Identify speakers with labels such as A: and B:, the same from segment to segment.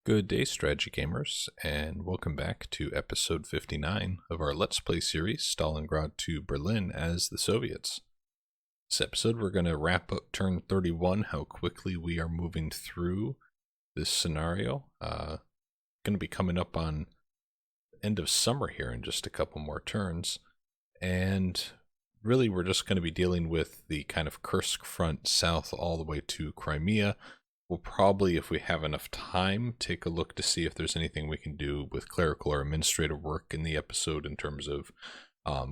A: Good day, strategy gamers, and welcome back to episode 59 of our Let's Play series, Stalingrad to Berlin as the Soviets. This episode, we're going to wrap up turn 31, how quickly we are moving through this scenario. Going to be coming up on end of summer here in just a couple more turns, and really we're just going to be dealing with the kind of Kursk front south all the way to Crimea. We'll probably, if we have enough time, take a look to see if there's anything we can do with clerical or administrative work in the episode in terms of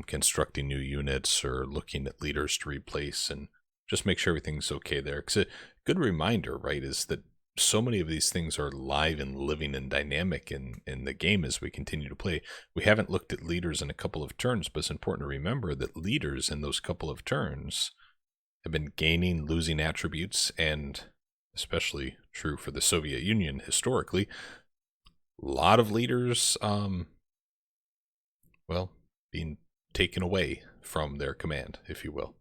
A: constructing new units or looking at leaders to replace and just make sure everything's okay there. Because a good reminder, right, is that so many of these things are live and living and dynamic in the game as we continue to play. We haven't looked at leaders in a couple of turns, but it's important to remember that leaders in those couple of turns have been gaining, losing attributes, and especially true for the Soviet Union historically, a lot of leaders, being taken away from their command, if you will.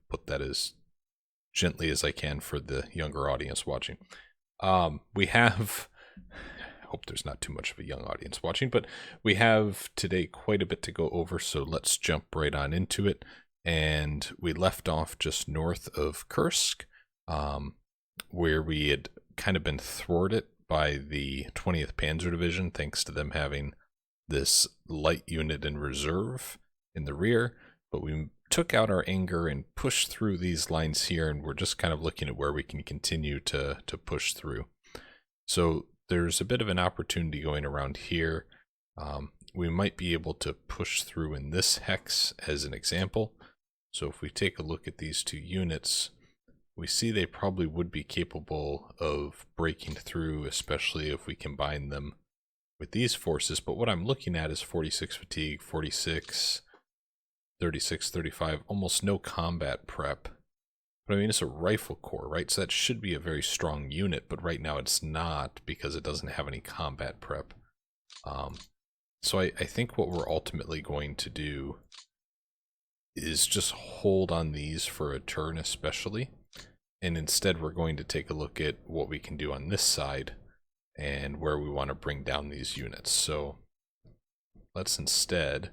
A: Put that as gently as I can for the younger audience watching. We have, I hope there's not too much of a young audience watching, but we have today quite a bit to go over, so let's jump right on into it. And we left off just north of Kursk, where we had kind of been thwarted by the 20th Panzer Division, thanks to them having this light unit in reserve in the rear. But we took out our anger and pushed through these lines here, and we're just kind of looking at where we can continue to push through. So there's a bit of an opportunity going around here. We might be able to push through in this hex as an example. So if we take a look at these two units, we see they probably would be capable of breaking through, especially if we combine them with these forces. But what I'm looking at is 46 fatigue, 46, 36, 35, almost no combat prep. But I mean, it's a rifle corps, right? So that should be a very strong unit, but right now it's not because it doesn't have any combat prep. So I think what we're ultimately going to do is just hold on these for a turn especially. And instead, we're going to take a look at what we can do on this side and where we want to bring down these units. So let's instead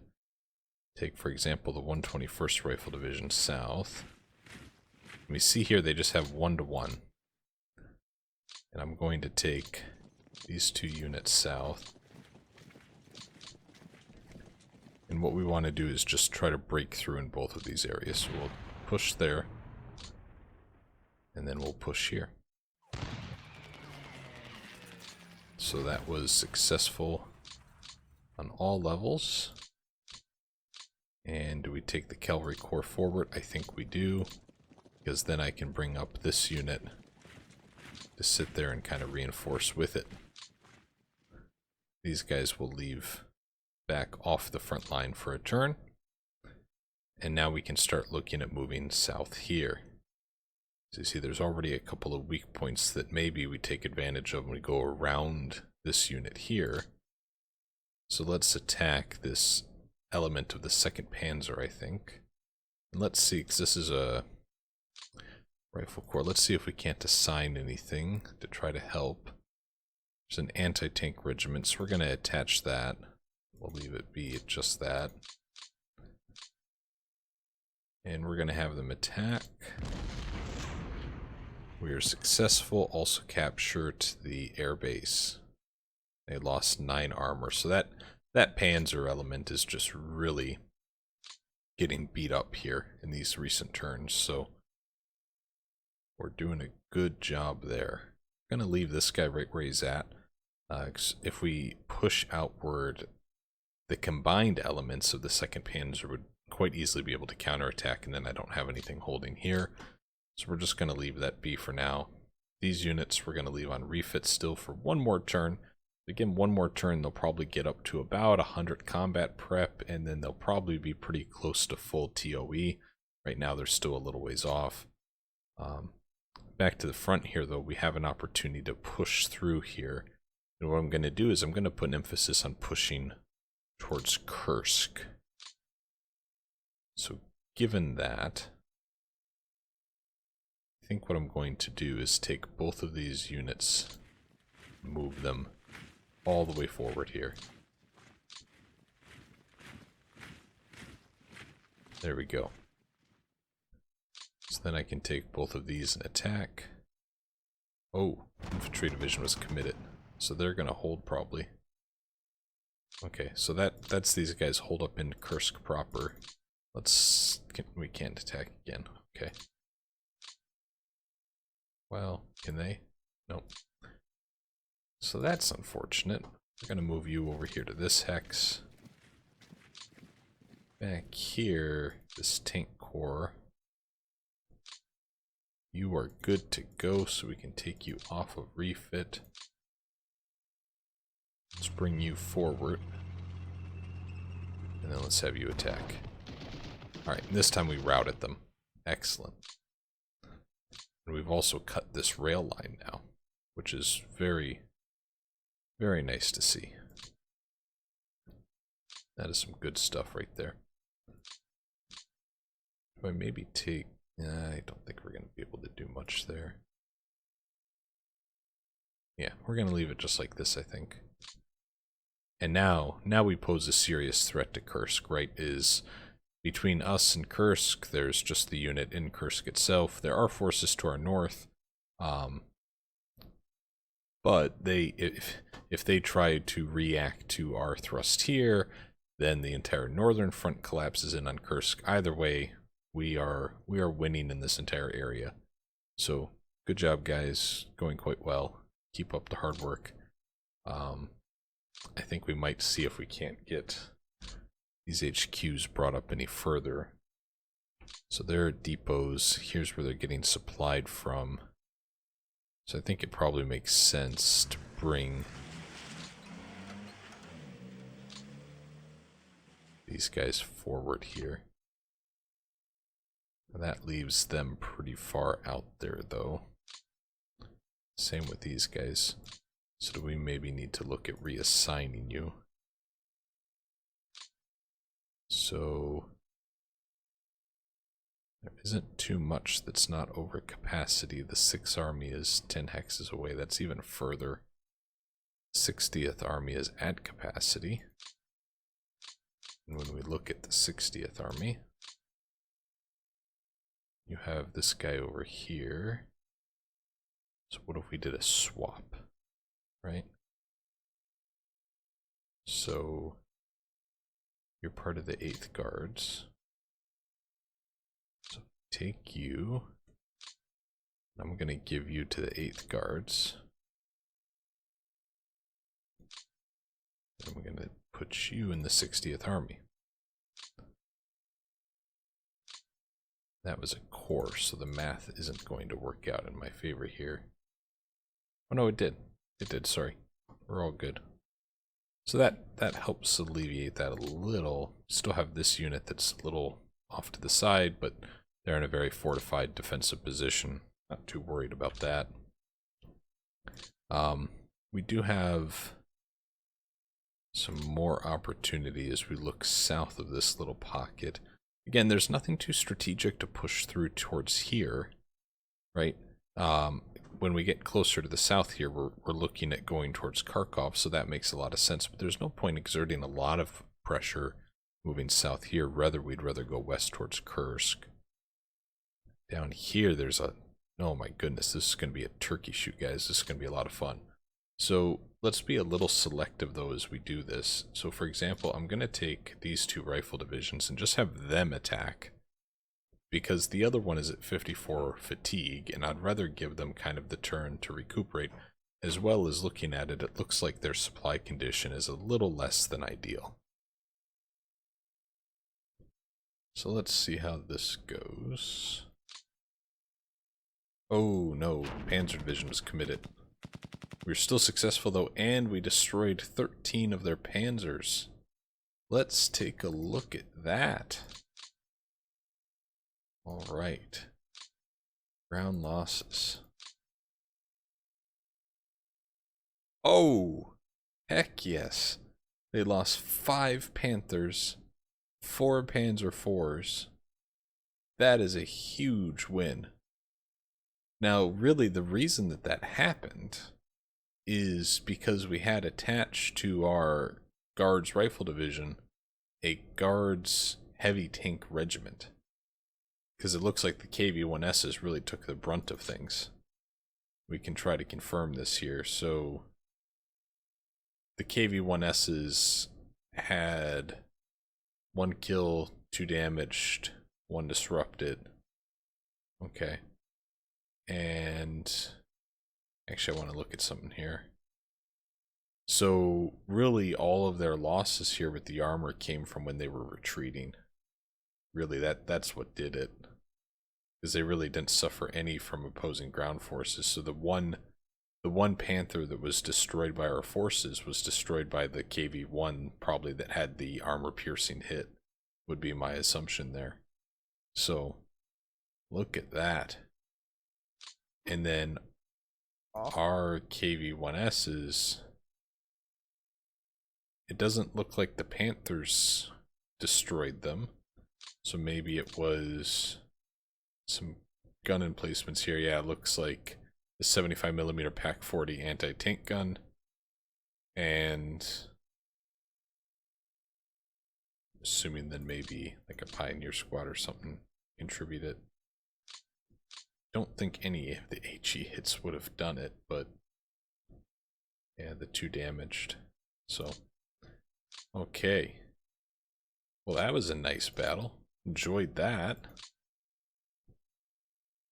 A: take, for example, the 121st Rifle Division South. We see here they just have 1-to-1. And I'm going to take these two units south. And what we want to do is just try to break through in both of these areas. So we'll push there. And then we'll push here. So that was successful on all levels. And do we take the cavalry corps forward? I think we do, because then I can bring up this unit to sit there and kind of reinforce with it. These guys will leave back off the front line for a turn. And now we can start looking at moving south here. So you see there's already a couple of weak points that maybe we take advantage of when we go around this unit here. So let's attack this element of the 2nd Panzer, I think. And let's see, because this is a rifle corps. Let's see if we can't assign anything to try to help. There's an anti-tank regiment, so we're going to attach that. We'll leave it be at just that. And we're going to have them attack. We are successful, also captured the airbase. They lost 9 armor, so that Panzer element is just really getting beat up here in these recent turns, so we're doing a good job there. I'm going to leave this guy right where he's at. If we push outward, the combined elements of the 2nd Panzer would quite easily be able to counterattack, and then I don't have anything holding here. So we're just going to leave that be for now. These units we're going to leave on refit still for one more turn. Again, one more turn, they'll probably get up to about 100 combat prep, and then they'll probably be pretty close to full TOE. Right now they're still a little ways off. Back to the front here, though, we have an opportunity to push through here. And what I'm going to do is I'm going to put an emphasis on pushing towards Kursk. So given that, I think what I'm going to do is take both of these units Move them all the way forward here. There we go. So then I can take both of these and attack. Oh, infantry division was committed. So they're going to hold probably. Okay, so that's these guys hold up in Kursk proper. We can't attack again. Okay. Well, can they? Nope. So that's unfortunate. We're going to move you over here to this hex. Back here, this tank corps. You are good to go, so we can take you off of refit. Let's bring you forward. And then let's have you attack. Alright, this time we routed them. Excellent. And we've also cut this rail line now, which is very, very nice to see. That is some good stuff right there. Do I maybe take... I don't think we're going to be able to do much there. Yeah, we're going to leave it just like this, I think. And now we pose a serious threat to Kursk, right? Is between us and Kursk, there's just the unit in Kursk itself. There are forces to our north. But if they try to react to our thrust here, then the entire northern front collapses in on Kursk. Either way, we are winning in this entire area. So good job, guys. Going quite well. Keep up the hard work. I think we might see if we can't get these HQs brought up any further. So there are depots. Here's where they're getting supplied from. So I think it probably makes sense to bring these guys forward here. That leaves them pretty far out there, though. Same with these guys. So do we maybe need to look at reassigning you? So there isn't too much that's not over capacity. The 6th Army is 10 hexes away. That's even further. 60th Army is at capacity. And when we look at the 60th Army, you have this guy over here. So what if we did a swap, right? So you're part of the 8th Guards. So take you. I'm going to give you to the 8th Guards. And we're going to put you in the 60th Army. That was a corps, so the math isn't going to work out in my favor here. Oh no, it did. It did, sorry. We're all good. So that helps alleviate that a little. Still have this unit that's a little off to the side, but they're in a very fortified defensive position. Not too worried about that. We do have some more opportunity as we look south of this little pocket. Again, there's nothing too strategic to push through towards here, right? When we get closer to the south here, we're looking at going towards Kharkov, so that makes a lot of sense. But there's no point exerting a lot of pressure moving south here. We'd rather go west towards Kursk. Down here, there's a... Oh my goodness, this is going to be a turkey shoot, guys. This is going to be a lot of fun. So let's be a little selective, though, as we do this. So, for example, I'm going to take these 2 rifle divisions and just have them attack. Because the other one is at 54 fatigue, and I'd rather give them kind of the turn to recuperate. As well as looking at it, it looks like their supply condition is a little less than ideal. So let's see how this goes. Oh no, Panzer Division was committed. We were still successful though, and we destroyed 13 of their panzers. Let's take a look at that. Alright. Ground losses. Oh! Heck yes. They lost 5 Panthers, 4 Panzer IVs. That is a huge win. Now, really, the reason that happened is because we had attached to our Guards Rifle Division a Guards Heavy Tank Regiment. Because it looks like the KV-1Ss really took the brunt of things. We can try to confirm this here. So the KV-1Ss had 1 kill, 2 damaged, 1 disrupted. Okay. And actually I want to look at something here. So really all of their losses here with the armor came from when they were retreating. Really that's what did it. Because they really didn't suffer any from opposing ground forces. So the one Panther that was destroyed by our forces was destroyed by the KV-1, probably, that had the armor piercing hit, would be my assumption there. So look at that. And then our KV-1Ss, it doesn't look like the Panthers destroyed them. So maybe it was some gun emplacements here. Yeah, it looks like the 75mm Pak 40 anti-tank gun, and assuming then maybe like a Pioneer Squad or something contributed. Don't think any of the HE hits would have done it, but yeah, the 2 damaged. So okay, well, that was a nice battle. Enjoyed that.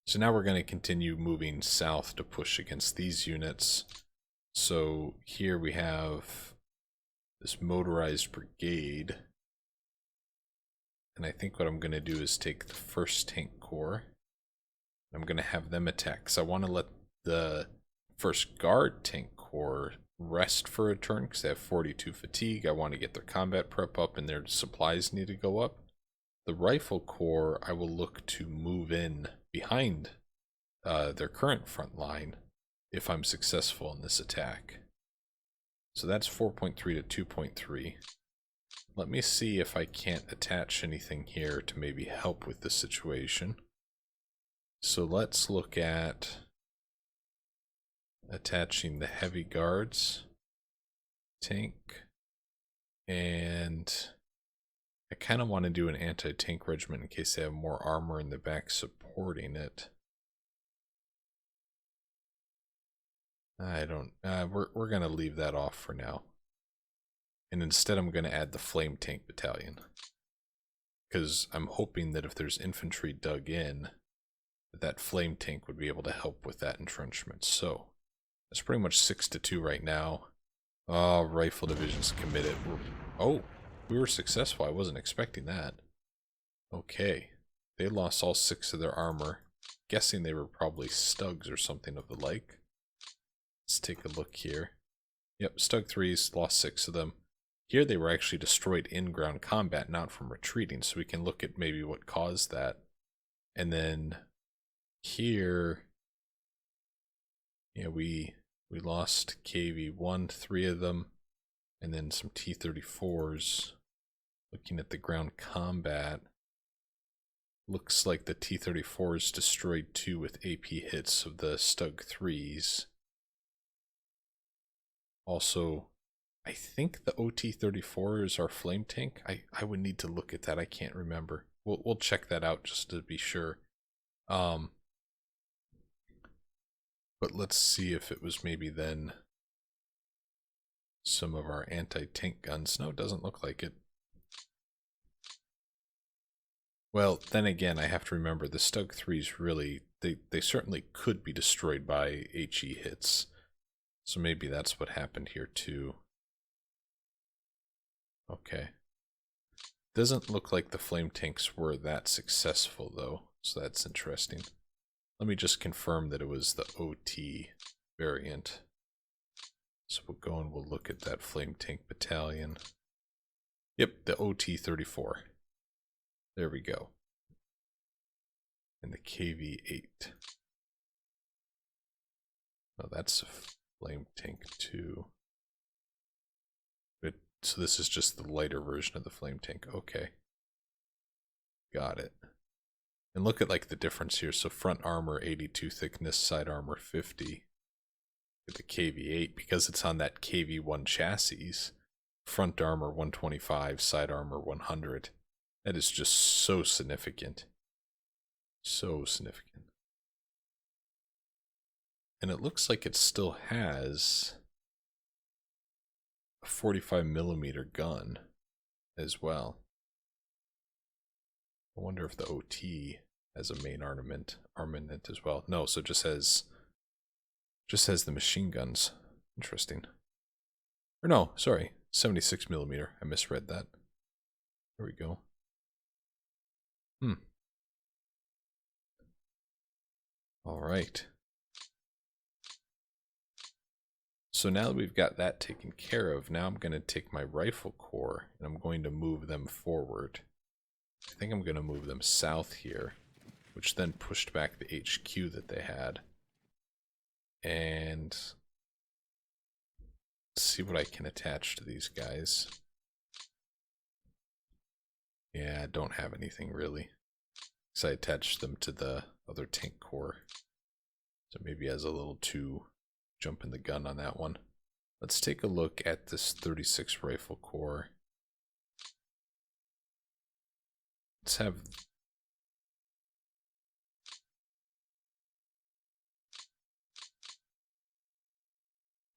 A: So now we're going to continue moving south to push against these units. So here we have this Motorized Brigade. And I think what I'm going to do is take the 1st Tank Corps. I'm going to have them attack, because I want to let the 1st Guard Tank Corps rest for a turn, because they have 42 fatigue. I want to get their combat prep up, and their supplies need to go up. The Rifle Corps, I will look to move in behind their current front line if I'm successful in this attack. So that's 4.3 to 2.3. Let me see if I can't attach anything here to maybe help with the situation. So let's look at attaching the Heavy Guards tank, and I kind of want to do an anti-tank regiment in case they have more armor in the back supporting it. I don't, we're going to leave that off for now. And instead I'm going to add the Flame Tank Battalion. Because I'm hoping that if there's infantry dug in, that Flame Tank would be able to help with that entrenchment. So, it's pretty much 6 to 2 right now. Oh, Rifle Division's committed. Oh, we were successful. I wasn't expecting that. Okay. They lost all 6 of their armor. Guessing they were probably Stugs or something of the like. Let's take a look here. Yep, Stug 3s lost 6 of them. Here they were actually destroyed in ground combat, not from retreating, so we can look at maybe what caused that. And then here, yeah, we lost KV-1, 3 of them, and then some T-34s. Looking at the ground combat, looks like the T-34s destroyed 2 with AP hits of the Stug 3s. Also, I think the OT-34 is our flame tank. I would need to look at that. I can't remember. We'll check that out just to be sure. But let's see if it was maybe then some of our anti-tank guns. No, it doesn't look like it. Well, then again, I have to remember the Stug 3s really, they certainly could be destroyed by HE hits. So maybe that's what happened here too. Okay. Doesn't look like the flame tanks were that successful though, so that's interesting. Let me just confirm that it was the OT variant. So we'll go and we'll look at that flame tank battalion. Yep, the OT-34. There we go. And the KV-8. Oh, that's a flame tank too. So this is just the lighter version of the flame tank. Okay. Got it. And look at like the difference here. So front armor 82 thickness, side armor 50. With the KV-8, because it's on that KV-1 chassis, front armor 125, side armor 100. That is just so significant. So significant. And it looks like it still has a 45mm gun as well. I wonder if the OT has a main armament as well. No, so it just has the machine guns. Interesting. Or no, sorry, 76mm. I misread that. There we go. All right. So now that we've got that taken care of, now I'm going to take my rifle corps and I'm going to move them forward. I think I'm going to move them south here, which then pushed back the HQ that they had. And see what I can attach to these guys. Yeah, I don't have anything really. Because I attached them to the other tank corps. So maybe as a little too jumping the gun on that one. Let's take a look at this 36 rifle corps. Let's have...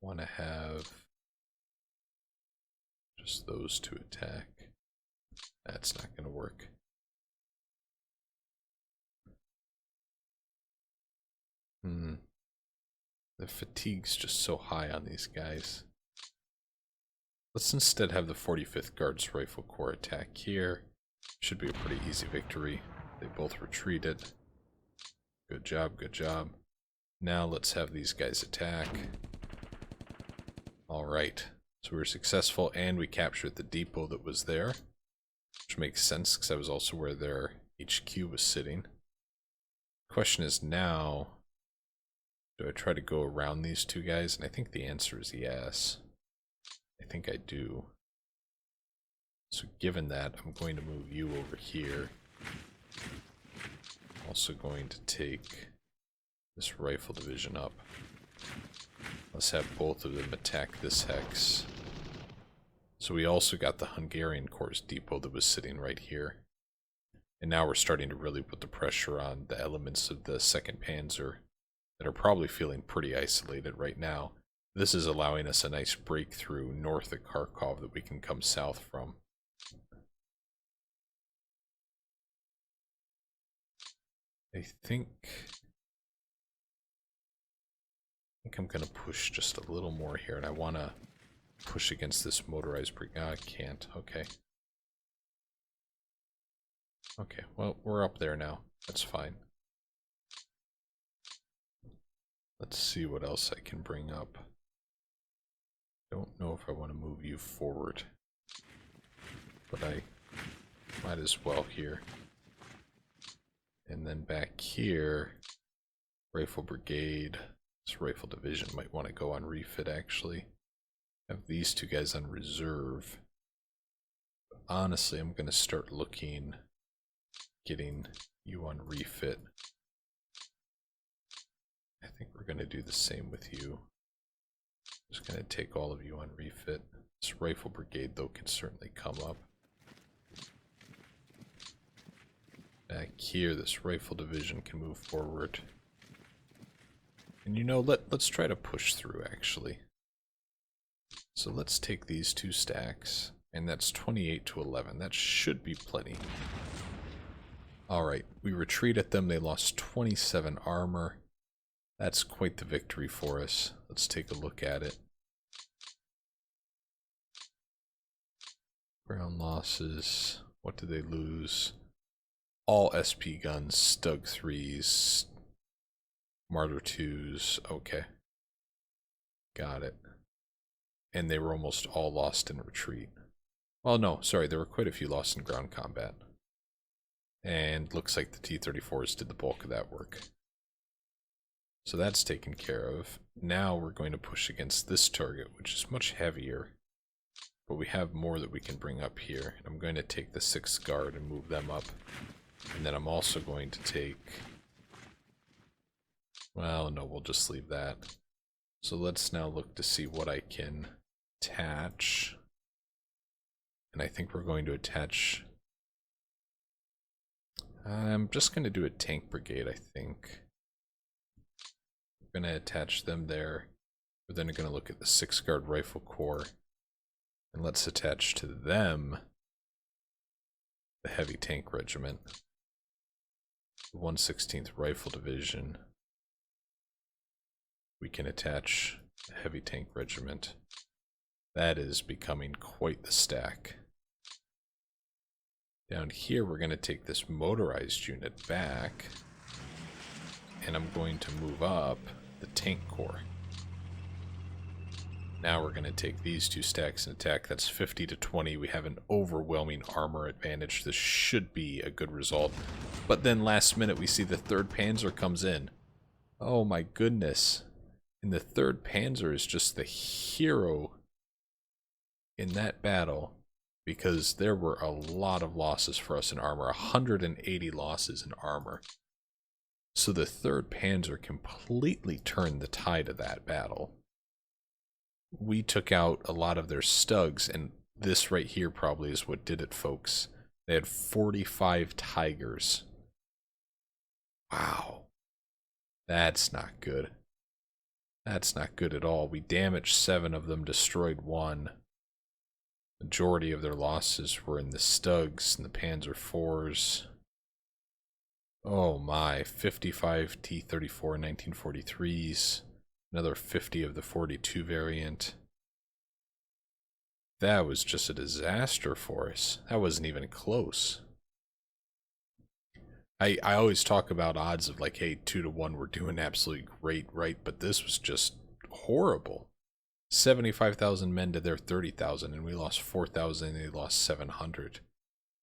A: want to have just those to attack. That's not going to work. The fatigue's just so high on these guys. Let's instead have the 45th Guards Rifle Corps attack here. Should be a pretty easy victory. They both retreated. Good job, good job. Now let's have these guys attack. Alright, so we were successful and we captured the depot that was there. Which makes sense because that was also where their HQ was sitting. Question is now, do I try to go around these two guys? And I think the answer is yes. I think I do. So given that, I'm going to move you over here. Also going to take this rifle division up. Let's have both of them attack this hex. So we also got the Hungarian Corps depot that was sitting right here. And now we're starting to really put the pressure on the elements of the 2nd Panzer that are probably feeling pretty isolated right now. This is allowing us a nice breakthrough north of Kharkov that we can come south from. I think I'm going to push just a little more here, and I want to push against this Motorized Brigade. Can't. Okay. Okay, well, we're up there now. That's fine. Let's see what else I can bring up. Don't know if I want to move you forward, but I might as well here. And then back here, Rifle Brigade, this Rifle Division might want to go on refit actually. Have these two guys on reserve. But honestly, I'm going to start looking, getting you on refit. I think we're going to do the same with you. Just going to take all of you on refit. This Rifle Brigade, though, can certainly come up. Back here, this Rifle Division can move forward. And you know, let's try to push through, actually. So let's take these two stacks, and that's 28 to 11. That should be plenty. Alright, we retreat at them. They lost 27 armor. That's quite the victory for us. Let's take a look at it. Ground losses. What did they lose? All SP guns, Stug 3s, Martyr 2s. Okay. Got it. And they were almost all lost in retreat. Well, no, sorry, there were quite a few lost in ground combat. And looks like the T-34s did the bulk of that work. So that's taken care of. Now we're going to push against this target, which is much heavier. But we have more that we can bring up here. And I'm going to take the 6th Guard and move them up. And then I'm also going to take... Well, no, we'll just leave that. So let's now look to see what I can attach. And I think we're going to attach... I'm just going to do a tank brigade, I think. We're going to attach them there. We're then going to look at the 6-guard rifle corps. And let's attach to them the heavy tank regiment. The 116th Rifle Division. We can attach the heavy tank regiment. That is becoming quite the stack. Down here, we're going to take this motorized unit back, and I'm going to move up the tank corps. Now we're going to take these two stacks and attack. That's 50 to 20. We have an overwhelming armor advantage. This should be a good result. But then last minute, we see the 3rd Panzer comes in. Oh my goodness. And the 3rd Panzer is just the hero in that battle, because there were a lot of losses for us in armor, 180 losses in armor. So the 3rd Panzer completely turned the tide of that battle. We took out a lot of their stugs, and this right here probably is what did it, folks. They had 45 Tigers. Wow. That's not good. That's not good at all. We damaged 7 of them, destroyed 1. Majority of their losses were in the Stugs and the Panzer IVs. Oh my, 55 T-34 1943s. Another 50 of the 42 variant. That was just a disaster for us. That wasn't even close. I always talk about odds of like, hey, 2 to 1, we're doing absolutely great, right? But this was just horrible. 75,000 men to their 30,000, and we lost 4,000, and they lost 700.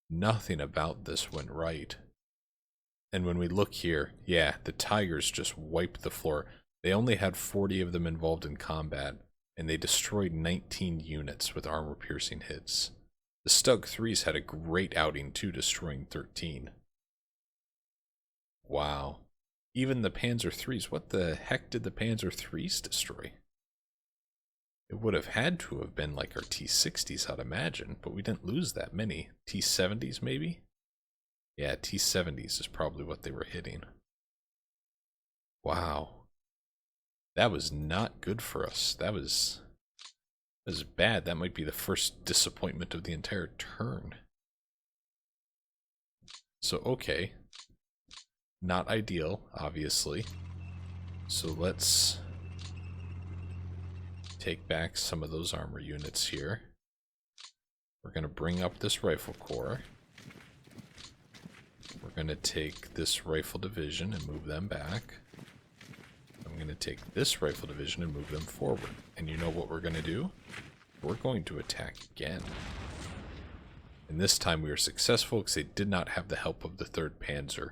A: Nothing about this went right. And when we look here, yeah, the Tigers just wiped the floor. They only had 40 of them involved in combat, and they destroyed 19 units with armor-piercing hits. The Stug 3s had a great outing too, destroying 13. Wow. Even the Panzer IIIs, what the heck did the Panzer IIIs destroy? It would have had to have been like our T-60s, I'd imagine, but we didn't lose that many. T-70s, maybe? Yeah, T-70s is probably what they were hitting. Wow. That was not good for us. That was bad. That might be the first disappointment of the entire turn. So, okay. Not ideal, obviously. So let's take back some of those armor units here. We're going to bring up this rifle corps. We're going to take this rifle division and move them back. I'm going to take this rifle division and move them forward. And you know what we're going to do? We're going to attack again. And this time we were successful because they did not have the help of the 3rd Panzer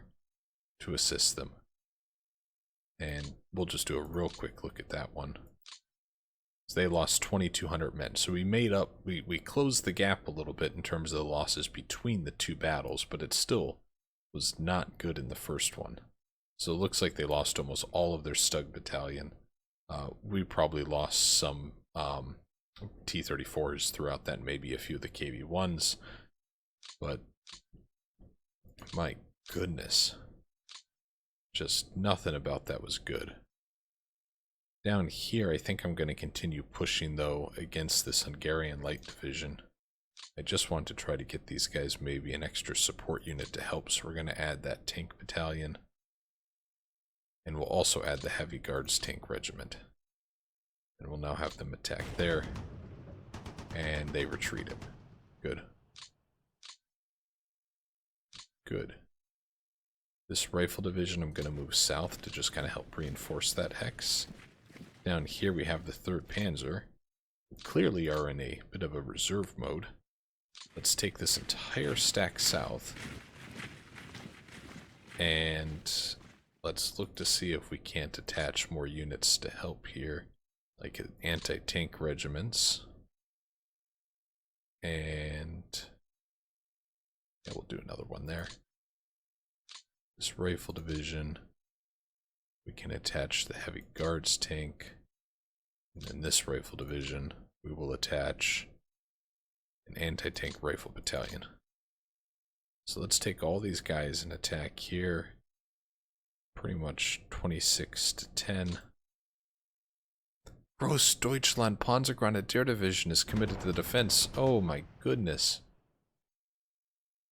A: to assist them. And we'll just do a real quick look at that one. So they lost 2,200 men. So we made up, we closed the gap a little bit in terms of the losses between the two battles, but it still was not good in the first one. So it looks like they lost almost all of their Stug battalion. We probably lost some T-34s throughout that, maybe a few of the KV-1s. But my goodness. Just nothing about that was good. Down here, I think I'm going to continue pushing, though, against this Hungarian Light Division. I just want to try to get these guys maybe an extra support unit to help, so we're going to add that tank battalion. And we'll also add the Heavy Guards Tank Regiment. And we'll now have them attack there. And they retreated. Good. Good. This rifle division I'm going to move south to just kind of help reinforce that hex. Down here we have the 3rd Panzer. We clearly are in a bit of a reserve mode. Let's take this entire stack south. And let's look to see if we can't attach more units to help here. Like anti-tank regiments. And yeah, we'll do another one there. This rifle division. We can attach the Heavy Guards tank. And in this rifle division, we will attach an anti-tank rifle battalion. So let's take all these guys and attack here. Pretty much 26 to 10. Großdeutschland Panzergrenadier Division is committed to the defense. Oh my goodness.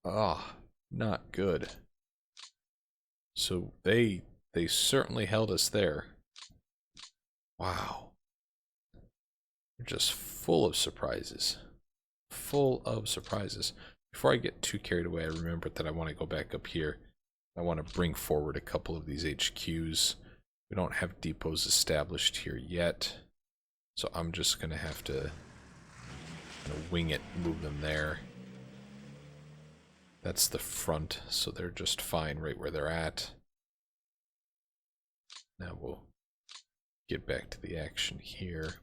A: Ah, not good. So they certainly held us there. Wow. They're just full of surprises. Full of surprises. Before I get too carried away, I remembered that I want to go back up here. I want to bring forward a couple of these HQs. We don't have depots established here yet. So I'm just going to have to kind of wing it, move them there. That's the front, so they're just fine right where they're at. Now we'll get back to the action here.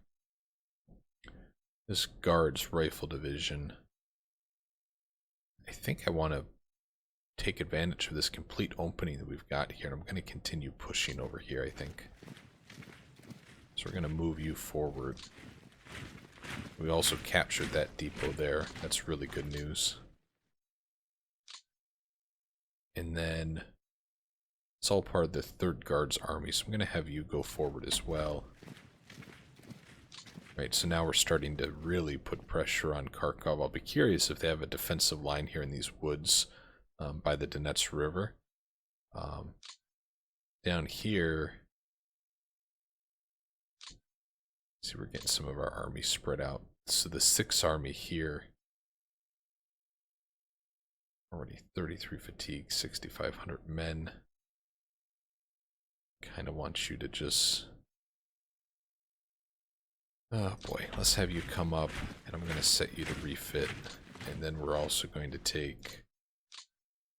A: This Guards Rifle Division. I think I want to take advantage of this complete opening that we've got here. I'm going to continue pushing over here, I think. So we're going to move you forward. We also captured that depot there. That's really good news. And then it's all part of the 3rd Guards Army, so I'm going to have you go forward as well. Right, so now we're starting to really put pressure on Kharkov. I'll be curious if they have a defensive line here in these woods by the Donets River. Down here, see, we're getting some of our army spread out. So the 6th Army here, already 33 fatigue, 6,500 men. Kind of want you to just... Oh boy, let's have you come up, and I'm going to set you to refit. And then we're also going to take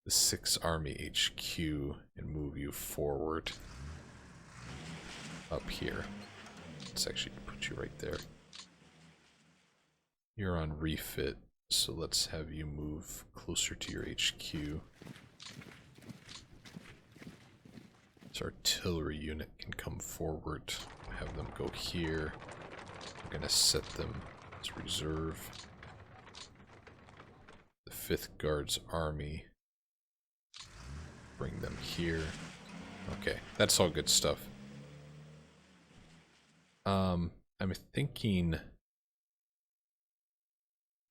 A: the 6th Army HQ and move you forward up here. Let's actually put you right there. You're on refit, so let's have you move closer to your HQ. This artillery unit can come forward. Have them go here. I'm going to set them as reserve. The 5th Guards Army. Bring them here. Okay, that's all good stuff. I'm thinking,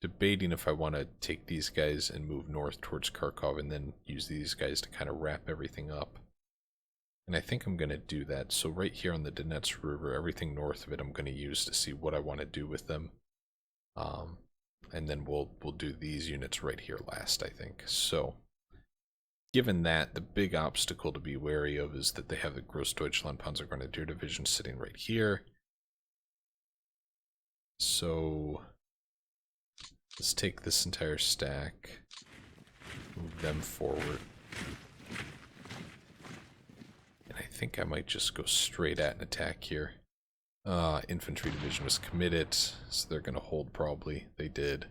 A: debating if I want to take these guys and move north towards Kharkov and then use these guys to kind of wrap everything up. And I think I'm going to do that. So right here on the Donets River, everything north of it I'm going to use to see what I want to do with them. And then we'll do these units right here last, I think. So, given that, the big obstacle to be wary of is that they have the Großdeutschland Panzergrenadier Division sitting right here. So, let's take this entire stack, move them forward. I think I might just go straight at an attack here. Infantry division was committed, so they're going to hold probably. They did.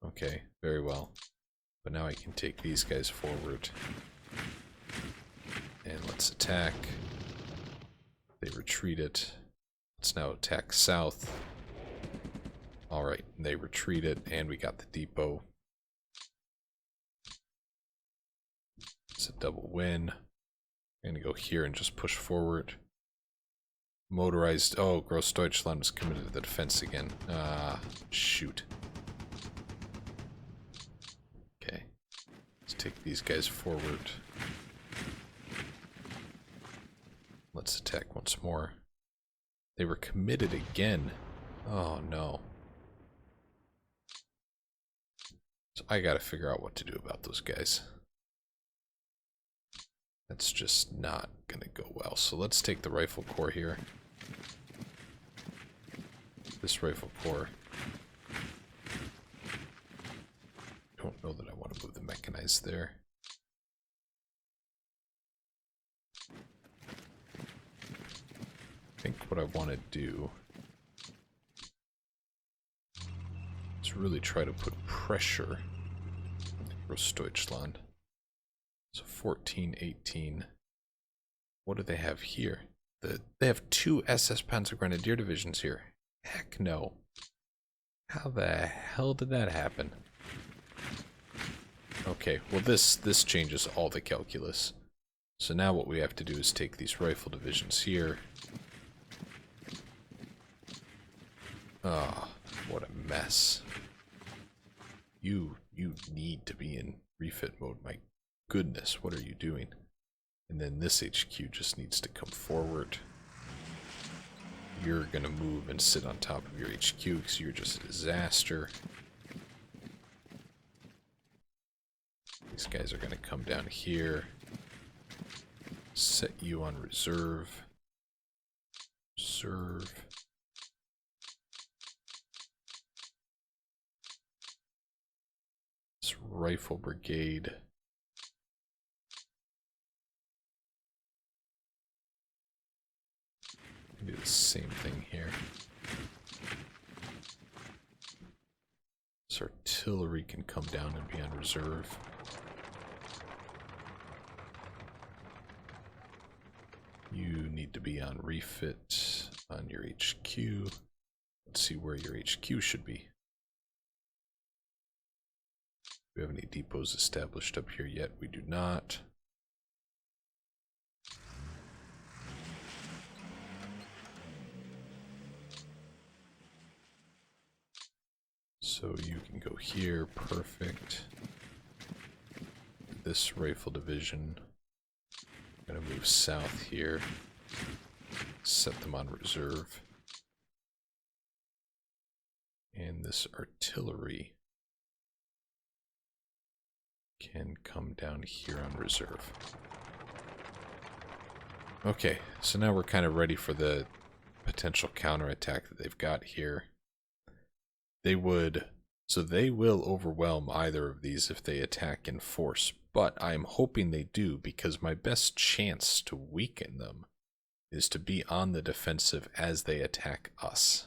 A: Okay, very well. But now I can take these guys forward. And let's attack. They retreated. Let's now attack south. Alright, they retreated, and we got the depot. It's a double win. I'm going to go here and just push forward. Motorized... Oh, Großdeutschland was committed to the defense again. Ah, shoot. Okay. Let's take these guys forward. Let's attack once more. They were committed again. Oh, no. So I gotta figure out what to do about those guys. That's just not gonna go well. So let's take the rifle corps here. This rifle corps. Don't know that I want to move the mechanized there. I think what I want to do is really try to put pressure on Großdeutschland. So 14, 18. What do they have here? They have two SS Panzer Grenadier divisions here. Heck no. How the hell did that happen? Okay, well this changes all the calculus. So now what we have to do is take these rifle divisions here. Ah, what a mess. You need to be in refit mode. My goodness, what are you doing? And then this HQ just needs to come forward. You're gonna move and sit on top of your HQ because you're just a disaster. These guys are gonna come down here. Set you on reserve. Reserve. This rifle brigade. Do the same thing here. This artillery can come down and be on reserve. You need to be on refit on your HQ. Let's see where your HQ should be. Do we have any depots established up here yet? We do not. So you can go here, perfect. This rifle division, I'm gonna move south here, set them on reserve. And this artillery can come down here on reserve. Okay, so now we're kind of ready for the potential counterattack that they've got here. They will overwhelm either of these if they attack in force, but I'm hoping they do because my best chance to weaken them is to be on the defensive as they attack us.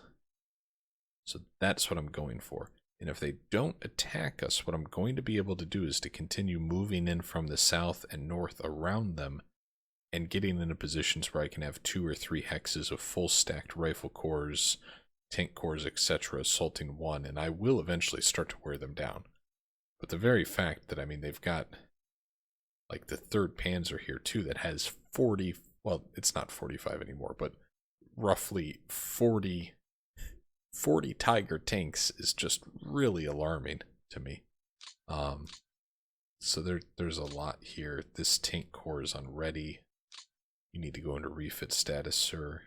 A: So that's what I'm going for. And if they don't attack us, what I'm going to be able to do is to continue moving in from the south and north around them and getting into positions where I can have 2 or 3 hexes of full stacked rifle corps, tank corps, etc. assaulting one, and I will eventually start to wear them down. But the very fact that, I mean, they've got like the 3rd Panzer here too that has 40, well, it's not 45 anymore, but roughly 40 Tiger tanks is just really alarming to me. So there's a lot here. This tank corps is unready. You need to go into refit status, sir.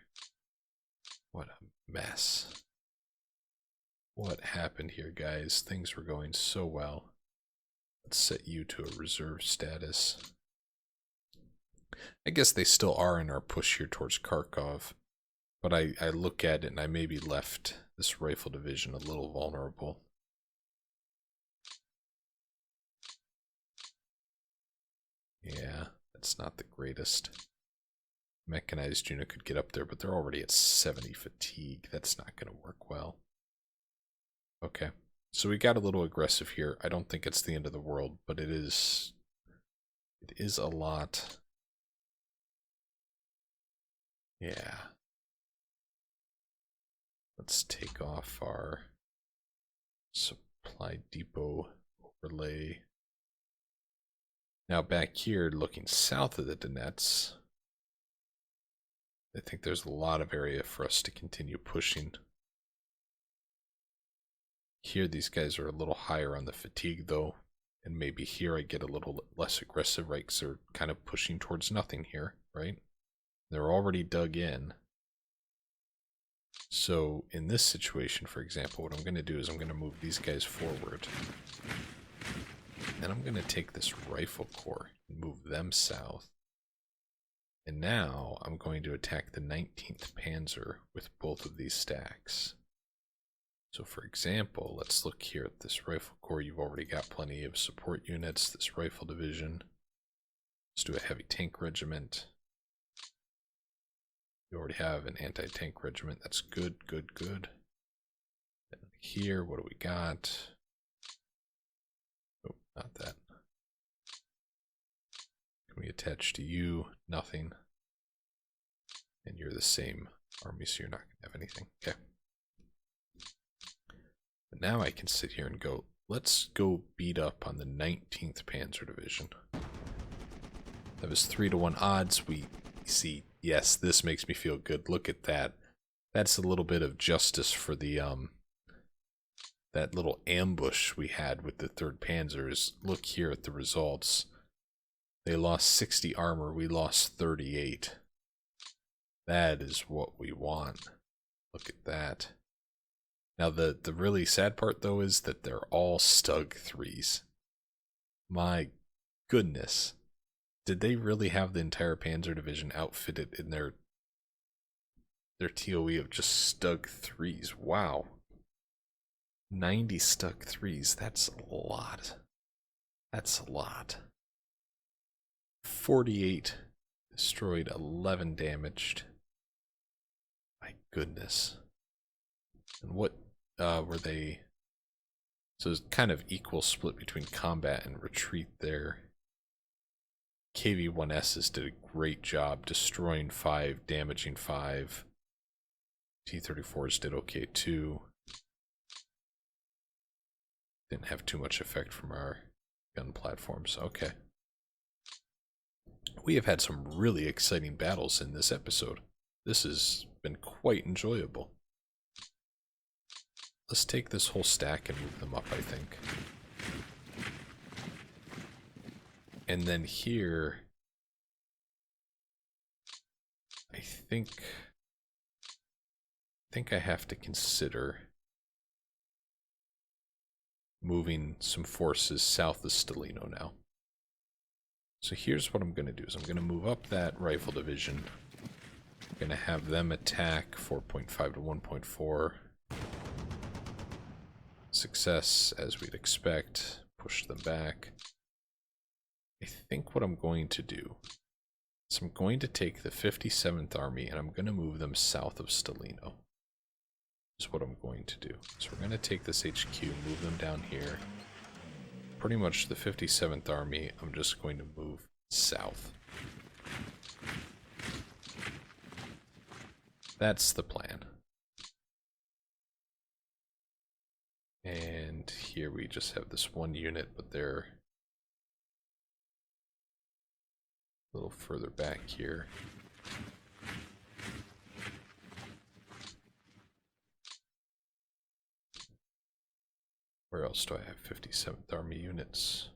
A: What a mess. What happened here, guys? Things were going so well. Let's set you to a reserve status. I guess they still are in our push here towards Kharkov. But I look at it and I maybe left this rifle division a little vulnerable. Yeah, that's not the greatest. Mechanized unit could get up there, but they're already at 70 fatigue. That's not going to work well. Okay, so we got a little aggressive here. I don't think it's the end of the world, but it is a lot. Yeah. Let's take off our supply depot overlay. Now back here, looking south of the Donets, I think there's a lot of area for us to continue pushing. Here, these guys are a little higher on the fatigue, though. And maybe here I get a little less aggressive, right? Because they're kind of pushing towards nothing here, right? They're already dug in. So in this situation, for example, what I'm going to do is I'm going to move these guys forward. Then I'm going to take this rifle corps and move them south. And now I'm going to attack the 19th Panzer with both of these stacks. So for example, let's look here at this rifle corps. You've already got plenty of support units. This rifle division. Let's do a heavy tank regiment. You already have an anti-tank regiment. That's good, good, good. And here, what do we got? Oh, not that. Can we attach to you? Nothing. And you're the same army, so you're not going to have anything. Okay. But now I can sit here and go, let's go beat up on the 19th Panzer Division. That was 3-to-1 odds. We see, yes, this makes me feel good. Look at that. That's a little bit of justice for the, that little ambush we had with the 3rd Panzers. Look here at the results. They lost 60 armor. We lost 38. That is what we want. Look at that. Now, the really sad part, though, is that they're all Stug 3s. My goodness. Did they really have the entire Panzer Division outfitted in their TOE of just Stug 3s? Wow. 90 Stug 3s. That's a lot. That's a lot. 48 destroyed, 11 damaged. My goodness. And what were they? So it's kind of equal split between combat and retreat there. KV-1S's did a great job destroying 5, damaging 5. T-34s did okay too. Didn't have too much effect from our gun platforms. Okay. We have had some really exciting battles in this episode. This has been quite enjoyable. Let's take this whole stack and move them up, I think. And then here, I think I have to consider moving some forces south of Stalino now. So here's what I'm going to do, is I'm going to move up that rifle division. I'm going to have them attack 4.5 to 1.4. Success, as we'd expect. Push them back. I think what I'm going to do is I'm going to take the 57th Army and I'm going to move them south of Stalino. Is what I'm going to do. So we're going to take this HQ, move them down here. Pretty much the 57th Army, I'm just going to move south. That's the plan. And here we just have this one unit, but they're a little further back here. Where else do I have 57th Army units?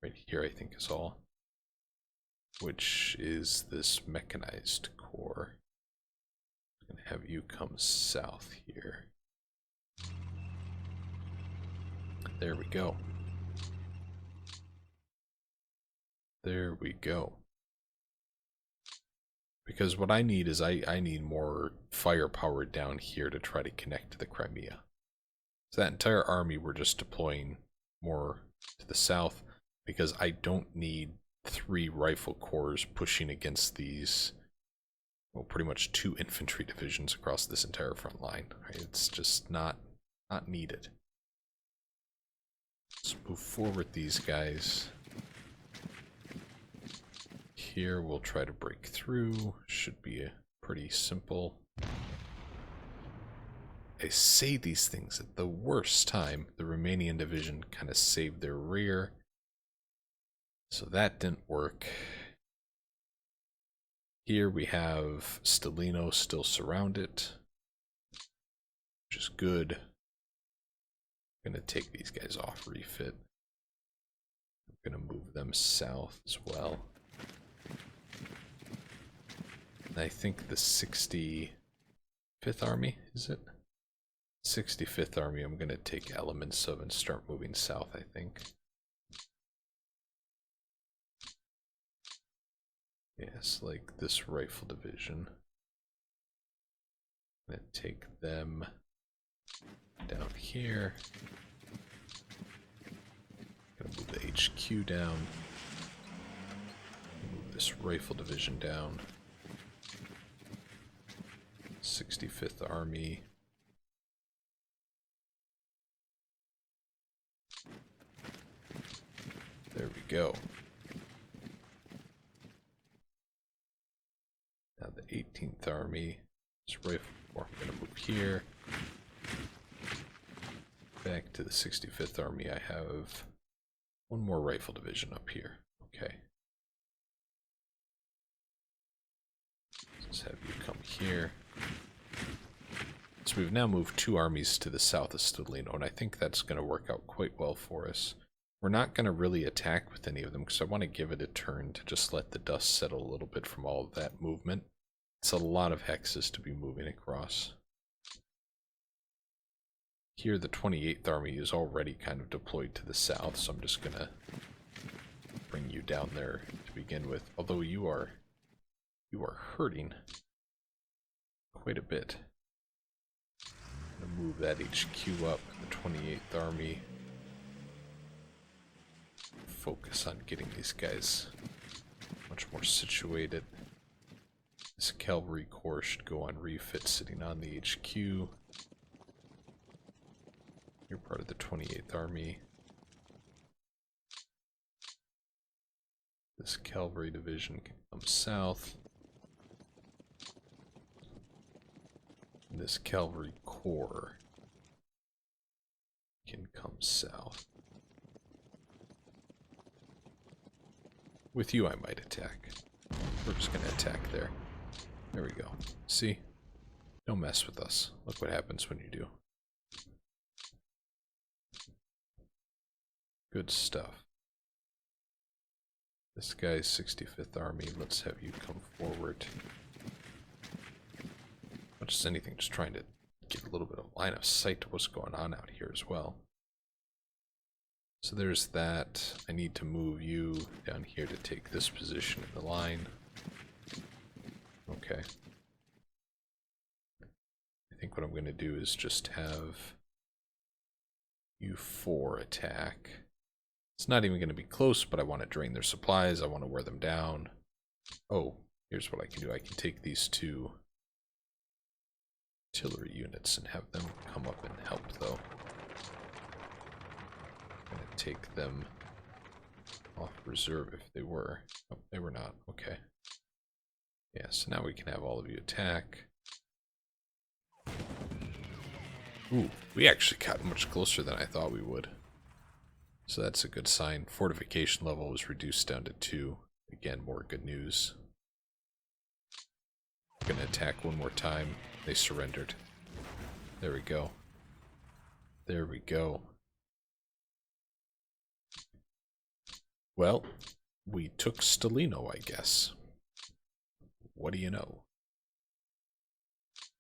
A: Right here, I think, is all. Which is this mechanized corps. I'm going to have you come south here. There we go. There we go. Because what I need is I need more firepower down here to try to connect to the Crimea. So that entire army we're just deploying more to the south because I don't need 3 rifle corps pushing against these, well, pretty much 2 infantry divisions across this entire front line. Right? It's just not needed. Let's move forward these guys. Here we'll try to break through. Should be a pretty simple. I say these things at the worst time. The Romanian division kind of saved their rear. So that didn't work. Here we have Stalino still surrounded, which is good. I'm going to take these guys off refit. I'm going to move them south as well. And I think the 65th Army, is it? 65th Army I'm going to take elements of and start moving south, I think. Yes, like this rifle division. I'm going to take them down here. I'm going to move the HQ down. Move this rifle division down. 65th Army. There we go. Now the 18th Army. This rifle corps, I'm going to move here. Back to the 65th Army, I have one more rifle division up here. Okay. Let's have you come here. So we've now moved 2 armies to the south of Stalino, and I think that's going to work out quite well for us. We're not going to really attack with any of them because I want to give it a turn to just let the dust settle a little bit from all of that movement. It's a lot of hexes to be moving across. Here the 28th Army is already kind of deployed to the south, so I'm just going to bring you down there to begin with. Although you are hurting quite a bit. I'm going to move that HQ up, the 28th Army. Focus on getting these guys much more situated. This cavalry corps should go on refit sitting on the HQ. You're part of the 28th Army. This cavalry division can come south. And this cavalry corps can come south. With you I might attack. We're just going to attack there. There we go. See? Don't mess with us. Look what happens when you do. Good stuff. This guy's 65th Army. Let's have you come forward. Not just anything, just trying to get a little bit of line of sight to what's going on out here as well. So there's that. I need to move you down here to take this position in the line. Okay. I think what I'm going to do is just have you 4 attack. It's not even going to be close, but I want to drain their supplies. I want to wear them down. Oh, here's what I can do. I can take these 2 artillery units and have them come up and help, though. I'm going to take them off reserve if they were. Oh, they were not. Okay. Yeah, so now we can have all of you attack. Ooh, we actually got much closer than I thought we would. So that's a good sign. Fortification level was reduced down to 2. Again, more good news. I'm gonna attack one more time. They surrendered. There we go. There we go. Well, we took Stalino, I guess. What do you know?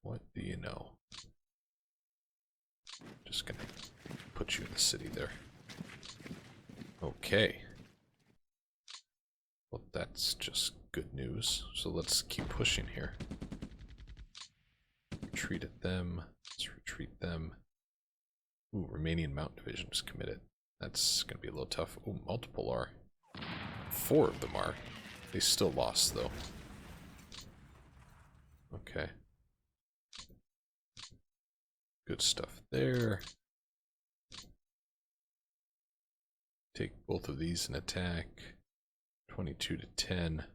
A: What do you know? Just gonna put you in the city there. Okay. Well, that's just good news. So let's keep pushing here. Retreat at them. Let's retreat them. Ooh, Romanian Mountain Division is committed. That's gonna be a little tough. Ooh, multiple are. 4 of them are. They still lost, though. Okay. Good stuff there. Take both of these and attack. 22 to 10.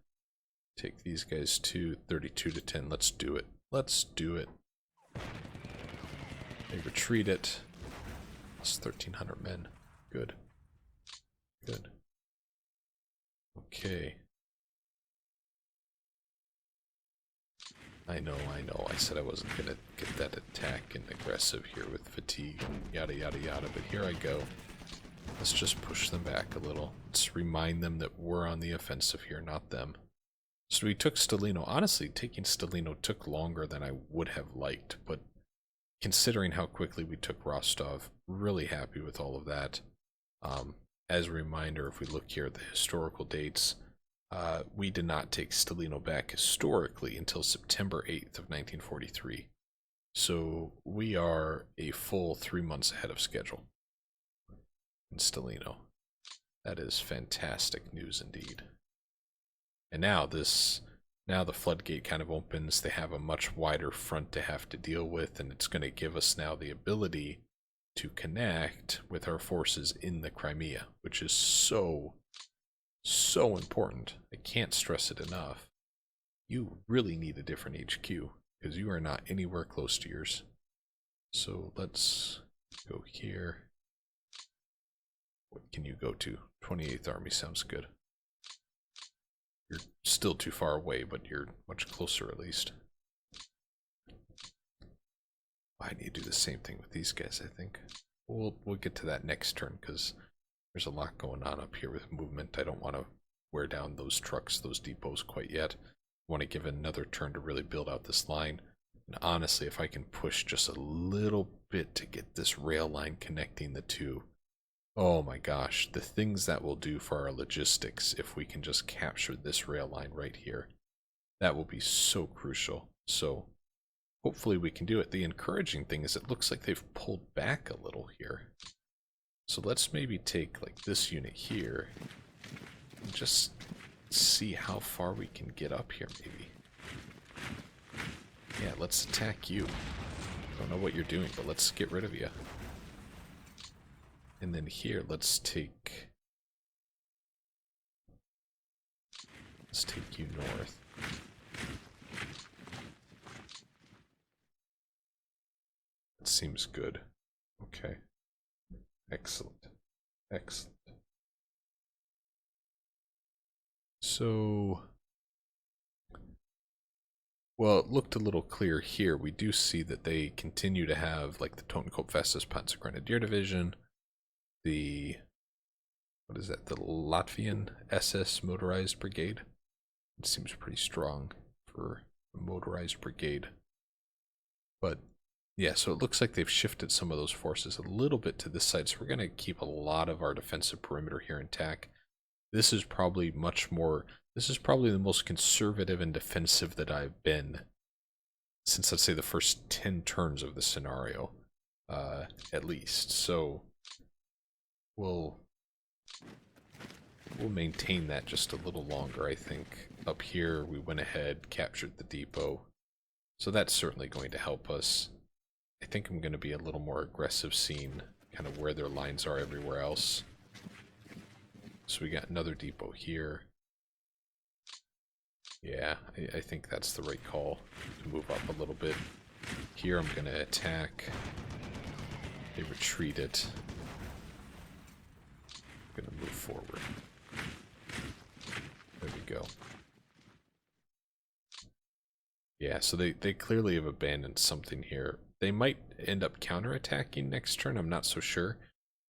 A: Take these guys too. 32 to 10. Let's do it. Let's do it. They retreat it. It's 1,300 men. Good. Good. Okay. I know. I said I wasn't going to get that attack and aggressive here with fatigue and yada yada yada, but here I go. Let's just push them back a little. Let's remind them that we're on the offensive here, not them. So we took Stalino. Honestly, taking Stalino took longer than I would have liked, but considering how quickly we took Rostov, really happy with all of that. As a reminder, if we look here at the historical dates, we did not take Stalino back historically until September 8th of 1943. So we are a full 3 months ahead of schedule in Stalino. That is fantastic news indeed. And now the floodgate kind of opens. They have a much wider front to have to deal with, and it's going to give us now the ability to connect with our forces in the Crimea, which is so important. I can't stress it enough. You really need a different HQ, because you are not anywhere close to yours. So let's go here. What can you go to? 28th Army sounds good. You're still too far away, but you're much closer at least. I need to do the same thing with these guys, I think. We'll get to that next turn, because there's a lot going on up here with movement. I don't want to wear down those trucks, those depots quite yet. I want to give it another turn to really build out this line. And honestly, if I can push just a little bit to get this rail line connecting the two, oh my gosh, the things that will do for our logistics if we can just capture this rail line right here. That will be so crucial. So hopefully we can do it. The encouraging thing is it looks like they've pulled back a little here. So let's maybe take like this unit here and just see how far we can get up here maybe. Yeah, let's attack you. Don't know what you're doing, but let's get rid of you. And then here, let's take you north. That seems good. Okay. Excellent. Excellent. So, well, it looked a little clear here. We do see that they continue to have, like, the Totenkopf Festus Panzergrenadier Division, the, what is that, the Latvian SS Motorized Brigade. It seems pretty strong for a Motorized Brigade. But, yeah, so it looks like they've shifted some of those forces a little bit to this side, so we're going to keep a lot of our defensive perimeter here intact. This is probably the most conservative and defensive that I've been since, let's say, the first 10 turns of the scenario, at least. So we'll maintain that just a little longer, I think. Up here, we went ahead, captured the depot, so that's certainly going to help us. I think I'm going to be a little more aggressive, seeing kind of where their lines are everywhere else. So we got another depot here. Yeah, I think that's the right call to move up a little bit. Here I'm going to attack. They retreat it. I'm going to move forward. There we go. Yeah, so they clearly have abandoned something here. They might end up counterattacking next turn, I'm not so sure.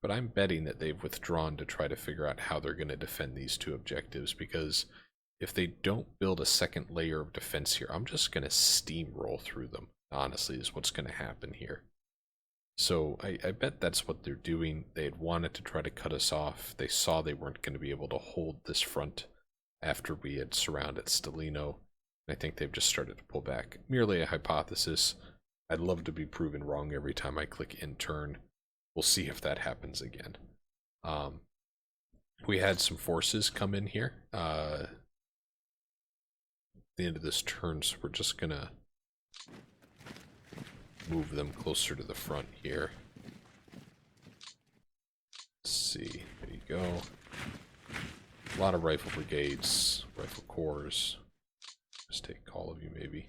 A: But I'm betting that they've withdrawn to try to figure out how they're going to defend these two objectives, because if they don't build a second layer of defense here, I'm just going to steamroll through them, honestly, is what's going to happen here. So I bet that's what they're doing. They had wanted to try to cut us off. They saw they weren't going to be able to hold this front after we had surrounded Stalino. And I think they've just started to pull back. Merely a hypothesis. I'd love to be proven wrong every time I click in turn. We'll see if that happens again. We had some forces come in here at the end of this turn, so we're just gonna move them closer to the front here. Let's see, there you go. A lot of rifle brigades, rifle corps. Just take all of you maybe.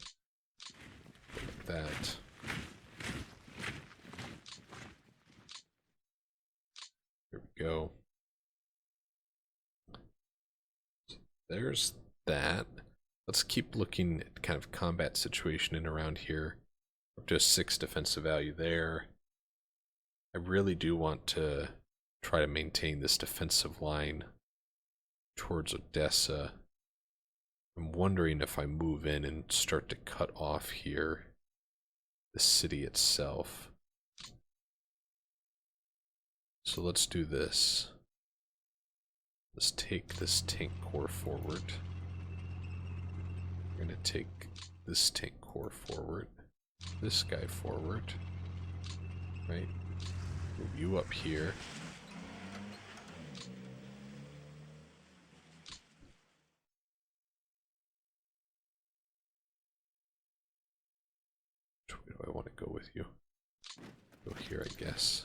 A: Like that. There we go. So there's that. Let's keep looking at kind of combat situation in around here. Up to a 6 defensive value there. I really do want to try to maintain this defensive line towards Odessa. I'm wondering if I move in and start to cut off here the city itself. So let's do this. Let's take this tank corps forward. We're going to take this tank corps forward. This guy forward. Right? Move you up here. Which way do I want to go with you? Go here, I guess.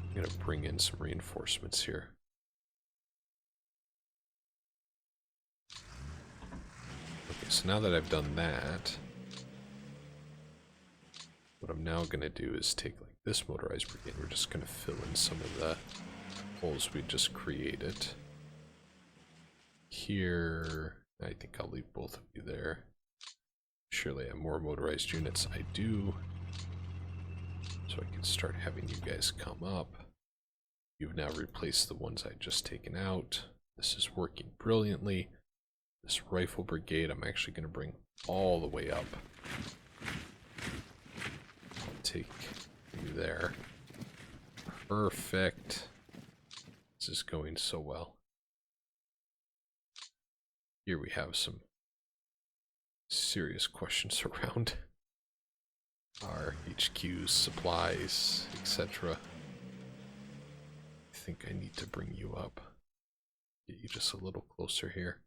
A: I'm going to bring in some reinforcements here. so now that I've done that, what I'm now going to do is take like this motorized brigade. We're just going to fill in some of the holes we just created. Here, I think I'll leave both of you there. Surely I have more motorized units. I do. So I can start having you guys come up. You've now replaced the ones I just taken out. This is working brilliantly. This rifle brigade I'm actually going to bring all the way up. I'll take you there. Perfect. This is going so well. Here we have some serious questions around our HQs, supplies, etc. I think I need to bring you up. Get you just a little closer here.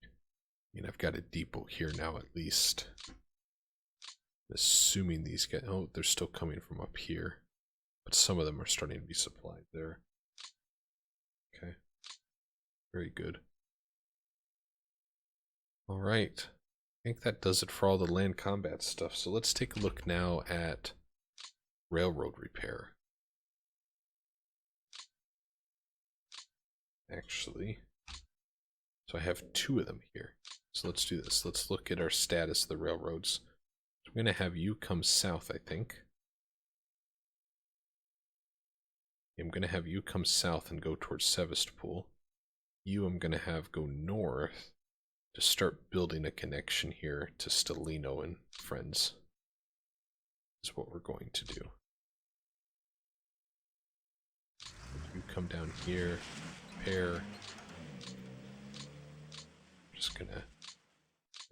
A: I mean, I've got a depot here now at least. Assuming these guys... Oh, they're still coming from up here. But some of them are starting to be supplied there. Okay. Very good. Alright. I think that does it for all the land combat stuff. So let's take a look now at railroad repair. Actually, so I have 2 of them here. So let's do this. Let's look at our status of the railroads. So I'm going to have you come south, I think. I'm going to have you come south and go towards Sevastopol. You I'm going to have go north to start building a connection here to Stalino and friends. Is what we're going to do. You come down here, repair. Just going to